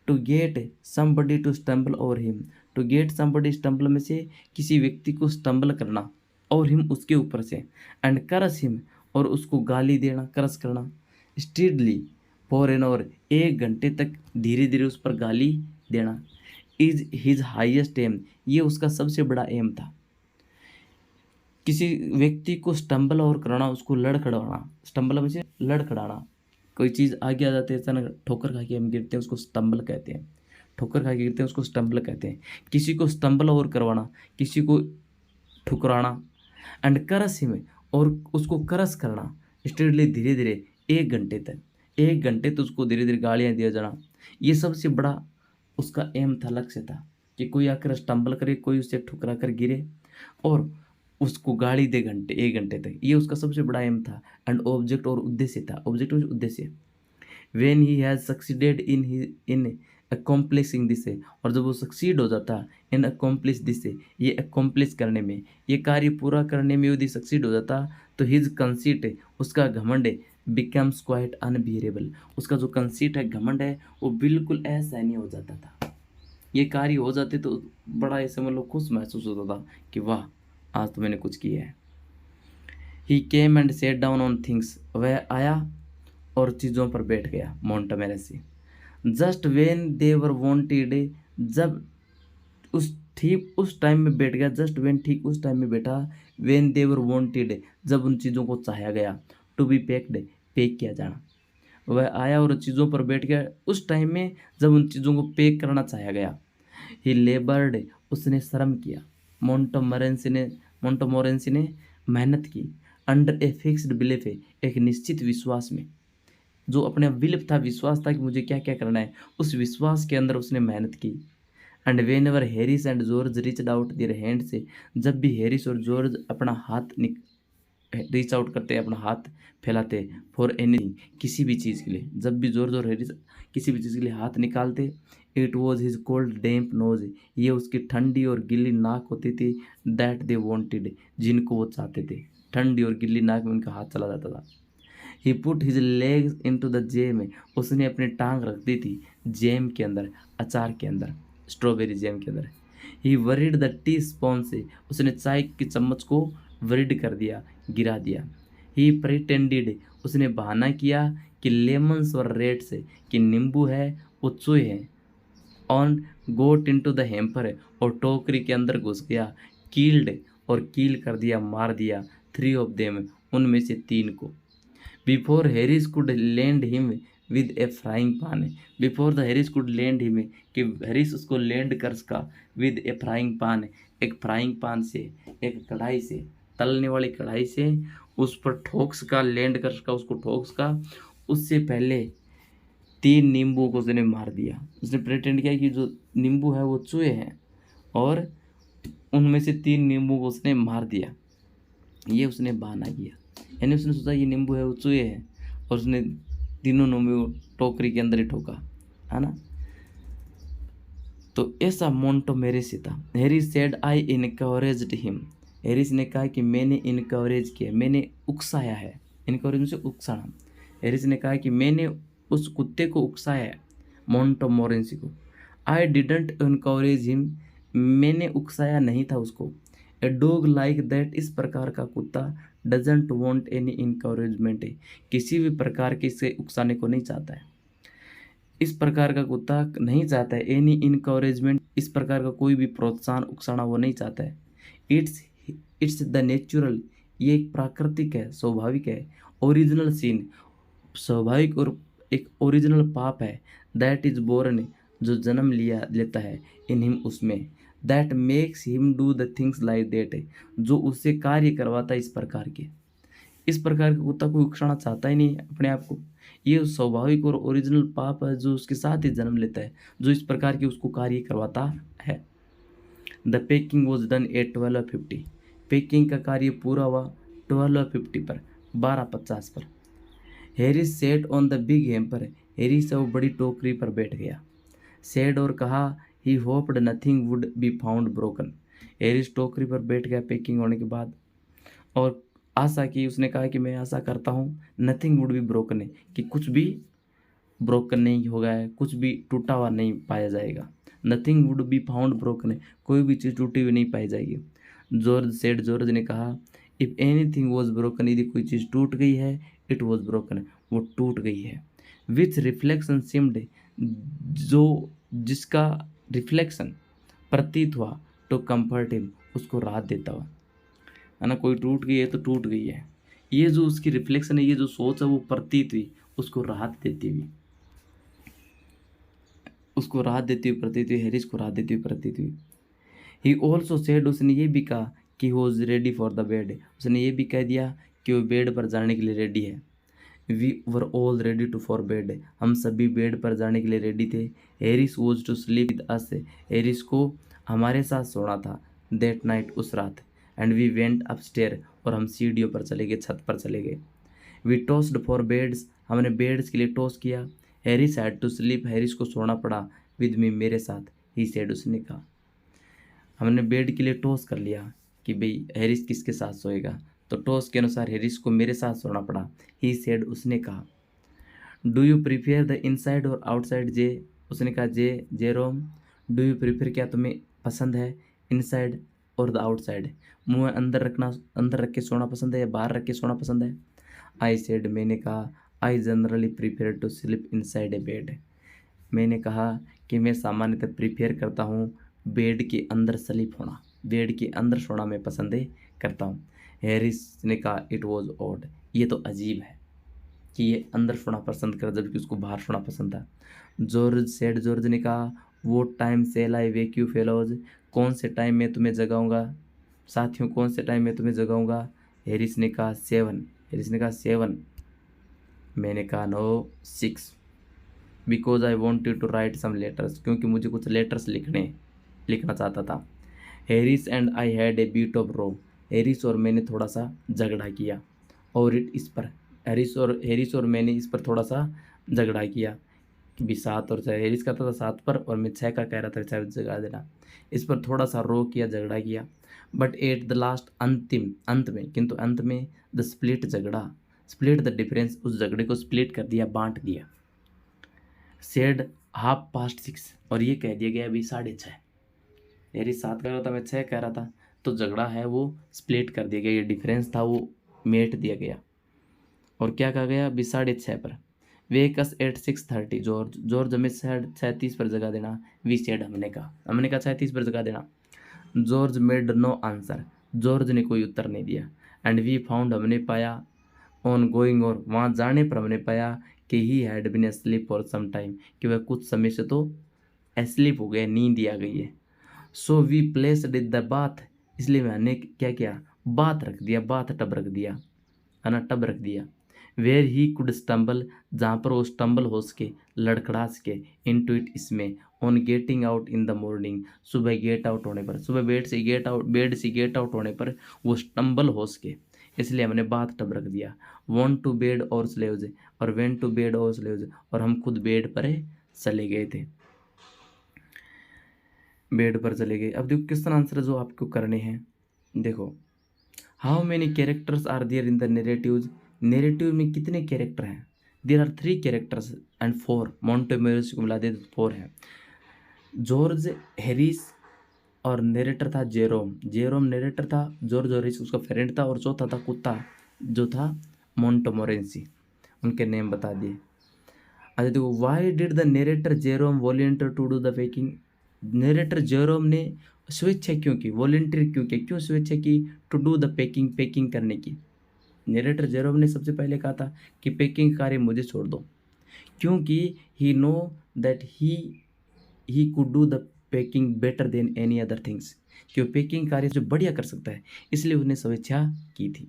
to get somebody to stumble over him, to get somebody, stumble में से किसी व्यक्ति को स्टम्बल करना, और हिम उसके ऊपर से, एंड करस हिम, और उसको गाली देना, करस करना, स्टीडली फॉर एन आवर, 1 घंटे तक धीरे धीरे उस पर गाली देना, इज हिज हाइएस्ट एम, ये उसका सबसे बड़ा एम था। किसी व्यक्ति को स्टम्बल और कराना, उसको लड़खड़ाना, स्टम्बल में से लड़खड़ाना, कोई चीज़ आगे आ जाती है, अचानक ठोकर खा के हम गिरते हैं, उसको स्टम्बल कहते हैं। ठोकर खा के गिरते हैं, उसको स्टम्बल कहते हैं। किसी को स्टम्बल और करवाना, किसी को ठुकराना। एंड करस हिम, और उसको करस करना, स्टेडली धीरे धीरे, 1 घंटे तक, 1 घंटे तो उसको धीरे धीरे गालियाँ दिया जाना। ये सबसे बड़ा उसका एम था, लक्ष्य था, कि कोई आकर स्टम्बल करे, कोई उसे ठुकरा कर गिरे और उसको गाली दे 1 घंटे तक, ये उसका सबसे बड़ा एम था। एंड ऑब्जेक्ट, और उद्देश्य था, ऑब्जेक्ट उद्देश्य। When he has succeeded in accomplishing this, और जब वो सक्सीड हो जाता इन अकॉम्प्लिश दिस, ये अकॉम्प्लिश करने में, ये कार्य पूरा करने में यदि सक्सीड हो जाता, तो हिज कंसीट, उसका घमंड, बिकम्स क्वाइट अनबियरेबल, उसका जो कंसीट है, घमंड है, वो बिल्कुल असहनीय हो जाता था। ये कार्य हो जाते तो बड़ा ऐसे मतलब खुश महसूस होता था कि वाह, आज तो मैंने कुछ किया है। He came and set down on things, वह आया और चीज़ों पर बैठ गया, Montmorency. Just when they were wanted, जब ठीक उस टाइम में बैठ गया, जस्ट वेन, ठीक उस टाइम में बैठा, वेन दे वर वांटेड, जब उन चीज़ों को चाहा गया, टू बी पैक्ड, पैक किया जाना। वह आया और चीज़ों पर बैठ गया उस टाइम में जब उन चीज़ों को पैक करना चाहा गया। ही लेबर्ड, उसने श्रम किया। मोंटोमोरेंसी ने मेहनत की। अंडर ए फिक्स्ड बिलीफ, एक निश्चित विश्वास में, जो अपने बिलीफ था, विश्वास था कि मुझे क्या क्या करना है, उस विश्वास के अंदर उसने मेहनत की। And whenever Harris and George reached out their hand से, जब भी हैरिस और जॉर्ज अपना हाथ रीच आउट करते, अपना हाथ फैलाते, फॉर एनीथिंग, किसी भी चीज़ के लिए, जब भी जॉर्ज और हैरिस किसी भी चीज़ के लिए हाथ निकालते, it was his cold damp nose, ये उसकी ठंडी और गिल्ली नाक होती थी, दैट दे वॉन्टेड, जिनको वो चाहते थे, ठंडी और गिल्ली नाक में उनका हाथ चला जाता था। He put his legs into the jam, उसने अपनी टांग रख दी थी जैम के अंदर, अचार के अंदर, स्ट्रॉबेरी जैम के अंदर। ही वरिड द टी स्पॉन से, उसने चाय की चम्मच को वरिड कर दिया, गिरा दिया। ही प्रिटेंडेड, उसने बहाना किया कि लेमन्स और रेड से, कि नींबू है वो चूहे हैं। On got into the hamper, और टोकरी के अंदर घुस गया। कील्ड, और कील कर दिया, मार दिया। 3 ऑफ देम, उनमें से 3 को। Before Harris could land him with a frying pan, before the Harris could land him, कि हैरिस उसको लैंड कर सका, विद ए फ्राइंग पान, एक फ्राइंग पान से, एक कढ़ाई से, तलने वाली कढ़ाई से उस पर ठोक सका, लैंड कर सका, उसको ठोक सका। उससे पहले 3 नींबू को उसने मार दिया। उसने प्रिटेंड किया कि जो नींबू है वो चूहे हैं और उनमें से 3 नींबू को उसने मार दिया। ये उसने बहाना किया, यानी उसने सोचा ये नींबू है वो चूहे हैं और उसने तीनों नींबू टोकरी के अंदर ही ठोका, है ना। तो ऐसा मोंटोमेरे से था। Harris said I encouraged him. Harris ने कहा कि मैंने इनकरेज किया, मैंने उकसाया है। इनकरेज से उकसाना। हैरिस ने कहा कि मैंने उस कुत्ते को उकसाया है, मोंटोमोरेंसी को। आई डिडंट इनकरेज हिम, मैंने उकसाया नहीं था उसको। ए डॉग लाइक दैट, इस प्रकार का कुत्ता डजेंट वॉन्ट एनी इनकरेजमेंट, किसी भी प्रकार के इसे उकसाने को नहीं चाहता है। इस प्रकार का कुत्ता नहीं चाहता है एनी इनकरेजमेंट, इस प्रकार का कोई भी प्रोत्साहन उकसाना वो नहीं चाहता है। इट्स इट्स द नेचुरल, ये एक प्राकृतिक है, स्वाभाविक है। ओरिजिनल सीन, स्वाभाविक और एक ओरिजिनल पाप है। दैट इज बोर्न, जो जन्म लेता है इन हिम, उसमें। That makes him do the things like that, जो उससे कार्य करवाता है इस प्रकार के। इस प्रकार का कुत्ता कोई उकसाना चाहता ही नहीं अपने आप को। ये स्वाभाविक और ओरिजिनल पाप है जो उसके साथ ही जन्म लेता है, जो इस प्रकार के उसको कार्य करवाता है। The packing was done at 12:50, packing का कार्य पूरा हुआ 12:50 पर, 12:50 पर। Harris set on the big hamper, Harris वो बड़ी टोकरी पर बैठ गया। सेड और कहा, he hoped nothing would be found broken. Harris टोकरी पर बैठ गया पैकिंग होने के बाद और आशा की, उसने कहा कि मैं आशा करता हूँ नथिंग वुड बी ब्रोकन है, कि कुछ भी ब्रोकन नहीं होगा है, कुछ भी टूटा हुआ नहीं पाया जाएगा। Nothing would be found broken है, कोई भी चीज़ टूटी हुई नहीं पाई जाएगी। जॉर्ज सेड, जॉर्ज ने कहा, इफ़ एनीथिंग वॉज ब्रोकन, यदि कोई चीज़ टूट गई है, इट वॉज ब्रोकन, वो टूट गई है। विच रिफ्लेक्शन सिम्ड, जो जिसका रिफ्लेक्शन प्रतीत हुआ, टू कम्फर्ट हिम, उसको राहत देता हुआ, है ना। कोई टूट गई है तो टूट गई है, ये जो उसकी रिफ्लेक्शन है, ये जो सोच है वो प्रतीत हुई, उसको राहत देती हुई, उसको राहत देती हुई प्रतीत हुई, हैरिस को राहत देती हुई प्रतीत हुई। ही ऑल्सो सेड, उसने ये भी कहा कि he was ready for the bed, उसने ये भी कह दिया कि वो बेड पर जाने के लिए रेडी है। We were all ready to for bed, हम सभी बेड पर जाने के लिए रेडी थे। Harris was to sleep with us, हैरिस को हमारे साथ सोना था दैट नाइट, उस रात। एंड वी वेंट अपस्टेयर, और हम सीढ़ियों पर चले गए, छत पर चले गए। वी टॉस्ड फॉर बेड्स, हमने बेड्स के लिए टॉस किया। हैरिस हैड टू स्लीप, हैरिस को सोना पड़ा विद मी, मेरे साथ। ही सेड, उसने कहा। हमने बेड के लिए टॉस कर लिया कि भाई हैरिस किसके साथ सोएगा, तो टॉस के अनुसार हैरिस को मेरे साथ सोना पड़ा। ही सेड, उसने कहा। Do you prepare the inside और आउटसाइड जे, उसने कहा जेरोम, डू यू प्रीफेयर, क्या तुम्हें पसंद है इनसाइड और द आउटसाइड, मुँह अंदर रखना, अंदर रख के सोना पसंद है या बाहर रख के सोना पसंद है। आई सेड, मैंने कहा, I generally prefer to sleep inside a bed, मैंने कहा कि मैं सामान्यतः प्रीफेयर करता हूँ बेड के अंदर स्लीप होना, बेड के अंदर सोना मैं पसंद करता हूँ। हैरिस ने कहा, इट वॉज ऑड, ये तो अजीब है कि ये अंदर सोना पसंद कर जबकि उसको बाहर सोना पसंद था। जॉर्ज सेड, जॉर्ज ने कहा, what time shall I wake you fellows, कौन से टाइम में तुम्हें जगाऊंगा साथियों, कौन से टाइम में तुम्हें जगाऊंगा। हैरिस ने कहा 7, हैरिस ने कहा 7, मैंने कहा no 6, because I wanted to write some letters, क्योंकि मुझे कुछ लेटर्स लिखना चाहता था। Harris and I had a bit of row, हैरिस और मैंने थोड़ा सा झगड़ा किया, और इस पर हैरिस और मैंने इस पर थोड़ा सा झगड़ा किया कि भी 7 और 6, हैरिस कहता था 7 पर और मैं 6 का कह रहा था, 6 जगा देना। इस पर थोड़ा सा रो किया, झगड़ा किया। बट एट द लास्ट, अंत में, किंतु अंत में, द स्प्लिट, झगड़ा, स्प्लिट द डिफरेंस, उस झगड़े को स्प्लिट कर दिया, बांट दिया। सेड 6:30, और ये कह दिया गया अभी 6:30, हैरिस 7 कह रहा था, मैं 6 कह रहा था, तो झगड़ा है वो स्प्लिट कर दिया गया, ये डिफरेंस था वो मेट दिया गया। और क्या कहा गया अभी 6:30 पर। वेक अस एट 6:30, जॉर्ज हमें 6:30 पर जगा देना। वी सेड, हमने कहा 6:30 पर जगा देना। जॉर्ज मेड नो आंसर, जॉर्ज ने कोई उत्तर नहीं दिया। एंड वी फाउंड, हमने पाया, ऑन गोइंग, और वहाँ जाने पर हमने पाया कि he had been asleep for some time, कि वह कुछ समय से तो एस्लीप हो गया, नींद आ गई है। So we placed the bath, इसलिए मैंने क्या किया, बाथ रख दिया, बाथ टब रख दिया, है ना, टब रख दिया। वेयर ही कुड स्टम्बल, जहाँ पर वो स्टम्बल हो सके, लड़खड़ा सके, इनटू इट, इसमें, on getting out in the morning, सुबह गेट आउट होने पर, सुबह बेड से गेट आउट होने पर वो स्टम्बल हो सके, इसलिए हमने बाथ टब रख दिया। वॉन्ट टू बेड और स्लेव्स, और वेंट टू बेड और स्लेव्स, और हम खुद बेड पर चले गए थे, बेड पर चले गए। अब देखो क्वेश्चन आंसर जो आपको करने हैं। देखो, how many characters are there in the narratives, narrative में कितने कैरेक्टर हैं? There are 3 characters and 4, Montmorency को मिला दे तो 4 हैं। जॉर्ज हैरिस, और नेरेटर था जेरोम, जेरोम नेरेटर था, जॉर्ज हैरिस उसका फ्रेंड था, और चौथा था कुत्ता जो था मोंटेमोरेंसी। उनके नेम बता दिए। अच्छा देखो, why did the narrator Jerome volunteer to do the packing, narrator Jerome ने स्वेच्छा क्यों की, वॉलंटियर क्यों की, क्यों स्वेच्छा की, to do the packing, packing करने की। नेरेटर जेरोम ने सबसे पहले कहा था कि पेकिंग कार्य मुझे छोड़ दो, क्योंकि he know that he could do the packing better than any other things, क्यों पेकिंग कार्य जो बढ़िया कर सकता है, इसलिए उसने स्वेच्छा की थी।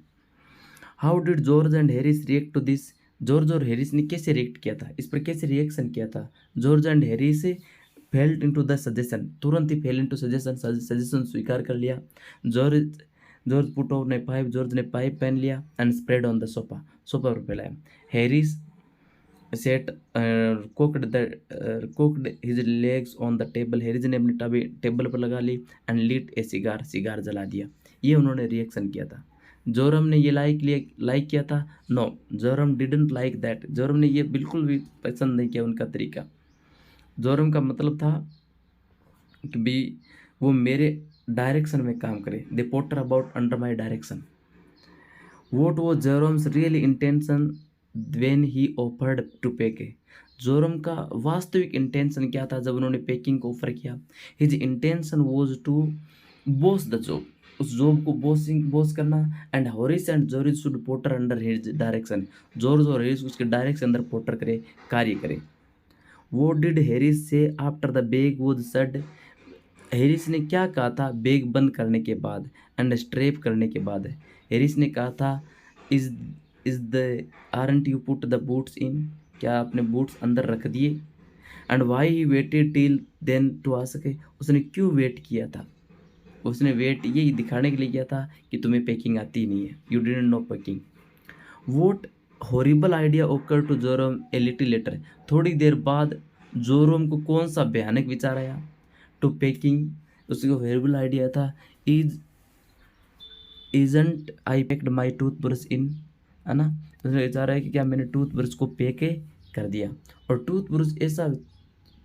How did George and Harris react to this, George और हैरिस ने कैसे रिएक्ट किया था, इस पर कैसे रिएक्शन किया था। George and Harris failed into the suggestion, तुरंत ही फेल इनटू सजेशन, सजेशन स्वीकार कर लिया। George George put on A pipe, George ने पाइप पहन लिया, and spread on the sofa, sofa पर फैलाया। Harris set cocked his legs on the table, Harris ने अपनी टाबी टेबल पर लगा ली, एंड लीट ए सिगार, सिगार जला दिया। ये उन्होंने रिएक्शन किया था। जोरम ने ये लाइक किया था, no, Jerome didn't like that, Jerome ने ये बिल्कुल भी पसंद नहीं किया उनका तरीका। जोरम का मतलब था कि भी वो मेरे डायरेक्शन में काम करे, they potter about under my direction. What was Jerome's really intention when he offered to pack, Jerome का वास्तविक इंटेंशन क्या था जब उन्होंने पेकिंग को ऑफर किया। His intention was to boss the job, उस जॉब को बॉस करना, and Harris and George should potter under his direction, George और हॉरिस उसके डायरेक्शन अंदर पोटर करे, कार्य करे। What did Harris say after the bag was shut, हैरिस ने क्या कहा था बैग बंद करने के बाद, एंड स्ट्रेप करने के बाद। हैरिस ने कहा था, is is the aren't you put the boots in, क्या आपने बूट्स अंदर रख दिए। And why he waited till then to ask, उसने क्यों वेट किया था, उसने वेट ये दिखाने के लिए किया था कि तुम्हें पेकिंग आती नहीं है, you didn't know packing. What horrible idea occurred to Jerome a little later, थोड़ी देर बाद जोरम को कौन सा भयानक विचार आया, टू पेकिंग, उसको हॉरिबल आइडिया था, is isn't I packed my tooth brush इन, है ना, उसने विचार है कि क्या मैंने टूथ ब्रश को पैके कर दिया। और टूथ ब्रश ऐसा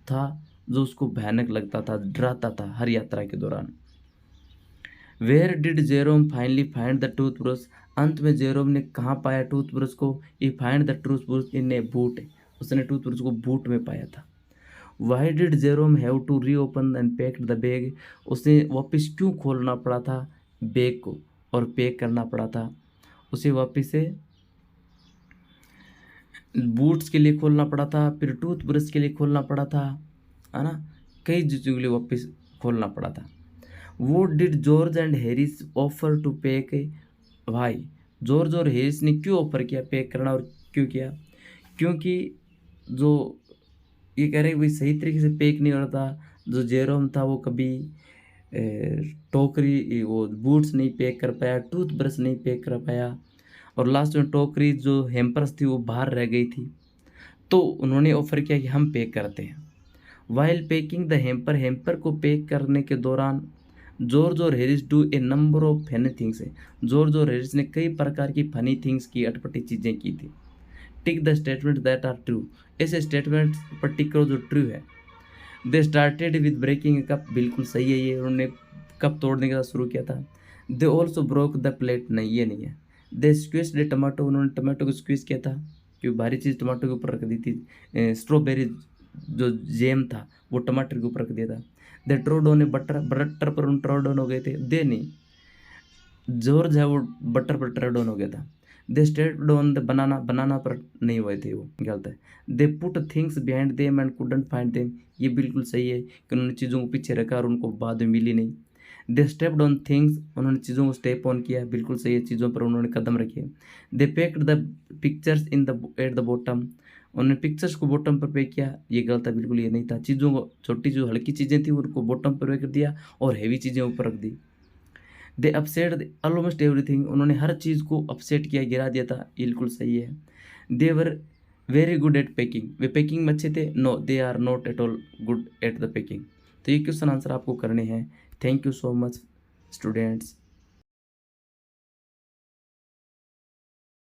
था जो उसको भयानक लगता था, डराता था हर यात्रा के दौरान। Where did Jerome finally find the toothbrush, अंत में जेरोम ने कहाँ पाया टूथ ब्रश को, he find the toothbrush in a boot, उसने टूथ ब्रश को बूट में पाया था। Why did Jerome have to reopen and pack the bag, उसे वापस क्यों खोलना पड़ा था बैग को और पैक करना पड़ा था, उसे वापस से बूट्स के लिए खोलना पड़ा था, फिर टूथ ब्रश के लिए खोलना पड़ा था, है ना, कई चीज़ों के लिए वापस खोलना पड़ा था। वो did George and Harris offer to pack, भाई जॉर्ज और हैरिस ने क्यों ऑफर किया पैक करना, और क्यों किया, क्योंकि जो ये कह रहे हैं भाई सही तरीके से पैक नहीं हो रहा था, जो जेरोम था वो कभी टोकरी वो बूट्स नहीं पैक कर पाया, टूथ ब्रश नहीं पैक कर पाया, और लास्ट में टोकरी जो हेम्पर्स थी वो बाहर रह गई थी, तो उन्होंने ऑफर किया कि हम पैक करते हैं। While packing the hamper, hamper को पैक करने के दौरान जॉर्ज और Harris do a number of funny things, George और हैरिस ने कई प्रकार की फनी थिंग्स की, अटपटी चीज़ें की थी। Tick the statement that are true, ऐसे स्टेटमेंट पर टिक करो जो ट्रू है। They started with breaking a cup, बिल्कुल सही है ये, उन्होंने कप तोड़ने के साथ शुरू किया था। They also broke the plate, नहीं ये नहीं है। दे स्क्वीज द टमाटो, उन्होंने टमाटो को स्क्वीज किया था, क्योंकि भारी चीज़ टमाटो के ऊपर रख दी थी, स्ट्रॉबेरी जो जैम था वो टमाटर के ऊपर रख दिया था। दे ट्रोड ऑन ए बटर, बटर पर उन ट्रोड ऑन हो गए थे, दे नहीं, जॉर्ज है वो बटर पर ट्रेड ऑन हो गया था। They stayed on the banana, banana पर नहीं हुए थे, वो गलत है। They put things behind them and couldn't find them, ये बिल्कुल सही है कि उन्होंने चीज़ों को पीछे रखा और उनको बाद में मिली नहीं। दे स्टेप्ड ऑन थिंग्स, उन्होंने चीज़ों को स्टेप ऑन किया, बिल्कुल सही है, चीज़ों पर उन्होंने कदम रखे। They packed the pictures in the at the bottom, उन्होंने पिक्चर्स को बॉटम पर पैक किया, ये गलत था, बिल्कुल ये नहीं था। चीज़ों को, छोटी जो हल्की चीज़ें थी उनको बॉटम पर पैक कर दिया और हैवी चीज़ें ऊपर रख दी। दे अपसेट ऑलमोस्ट एवरीथिंग, उन्होंने हर चीज़ को अपसेट किया, गिरा दिया था, ये बिल्कुल सही है। They were very good at packing, वे पैकिंग में अच्छे थे, no they are not at all good at the packing. तो ये क्वेश्चन आंसर आपको करने हैं। Thank you so much students.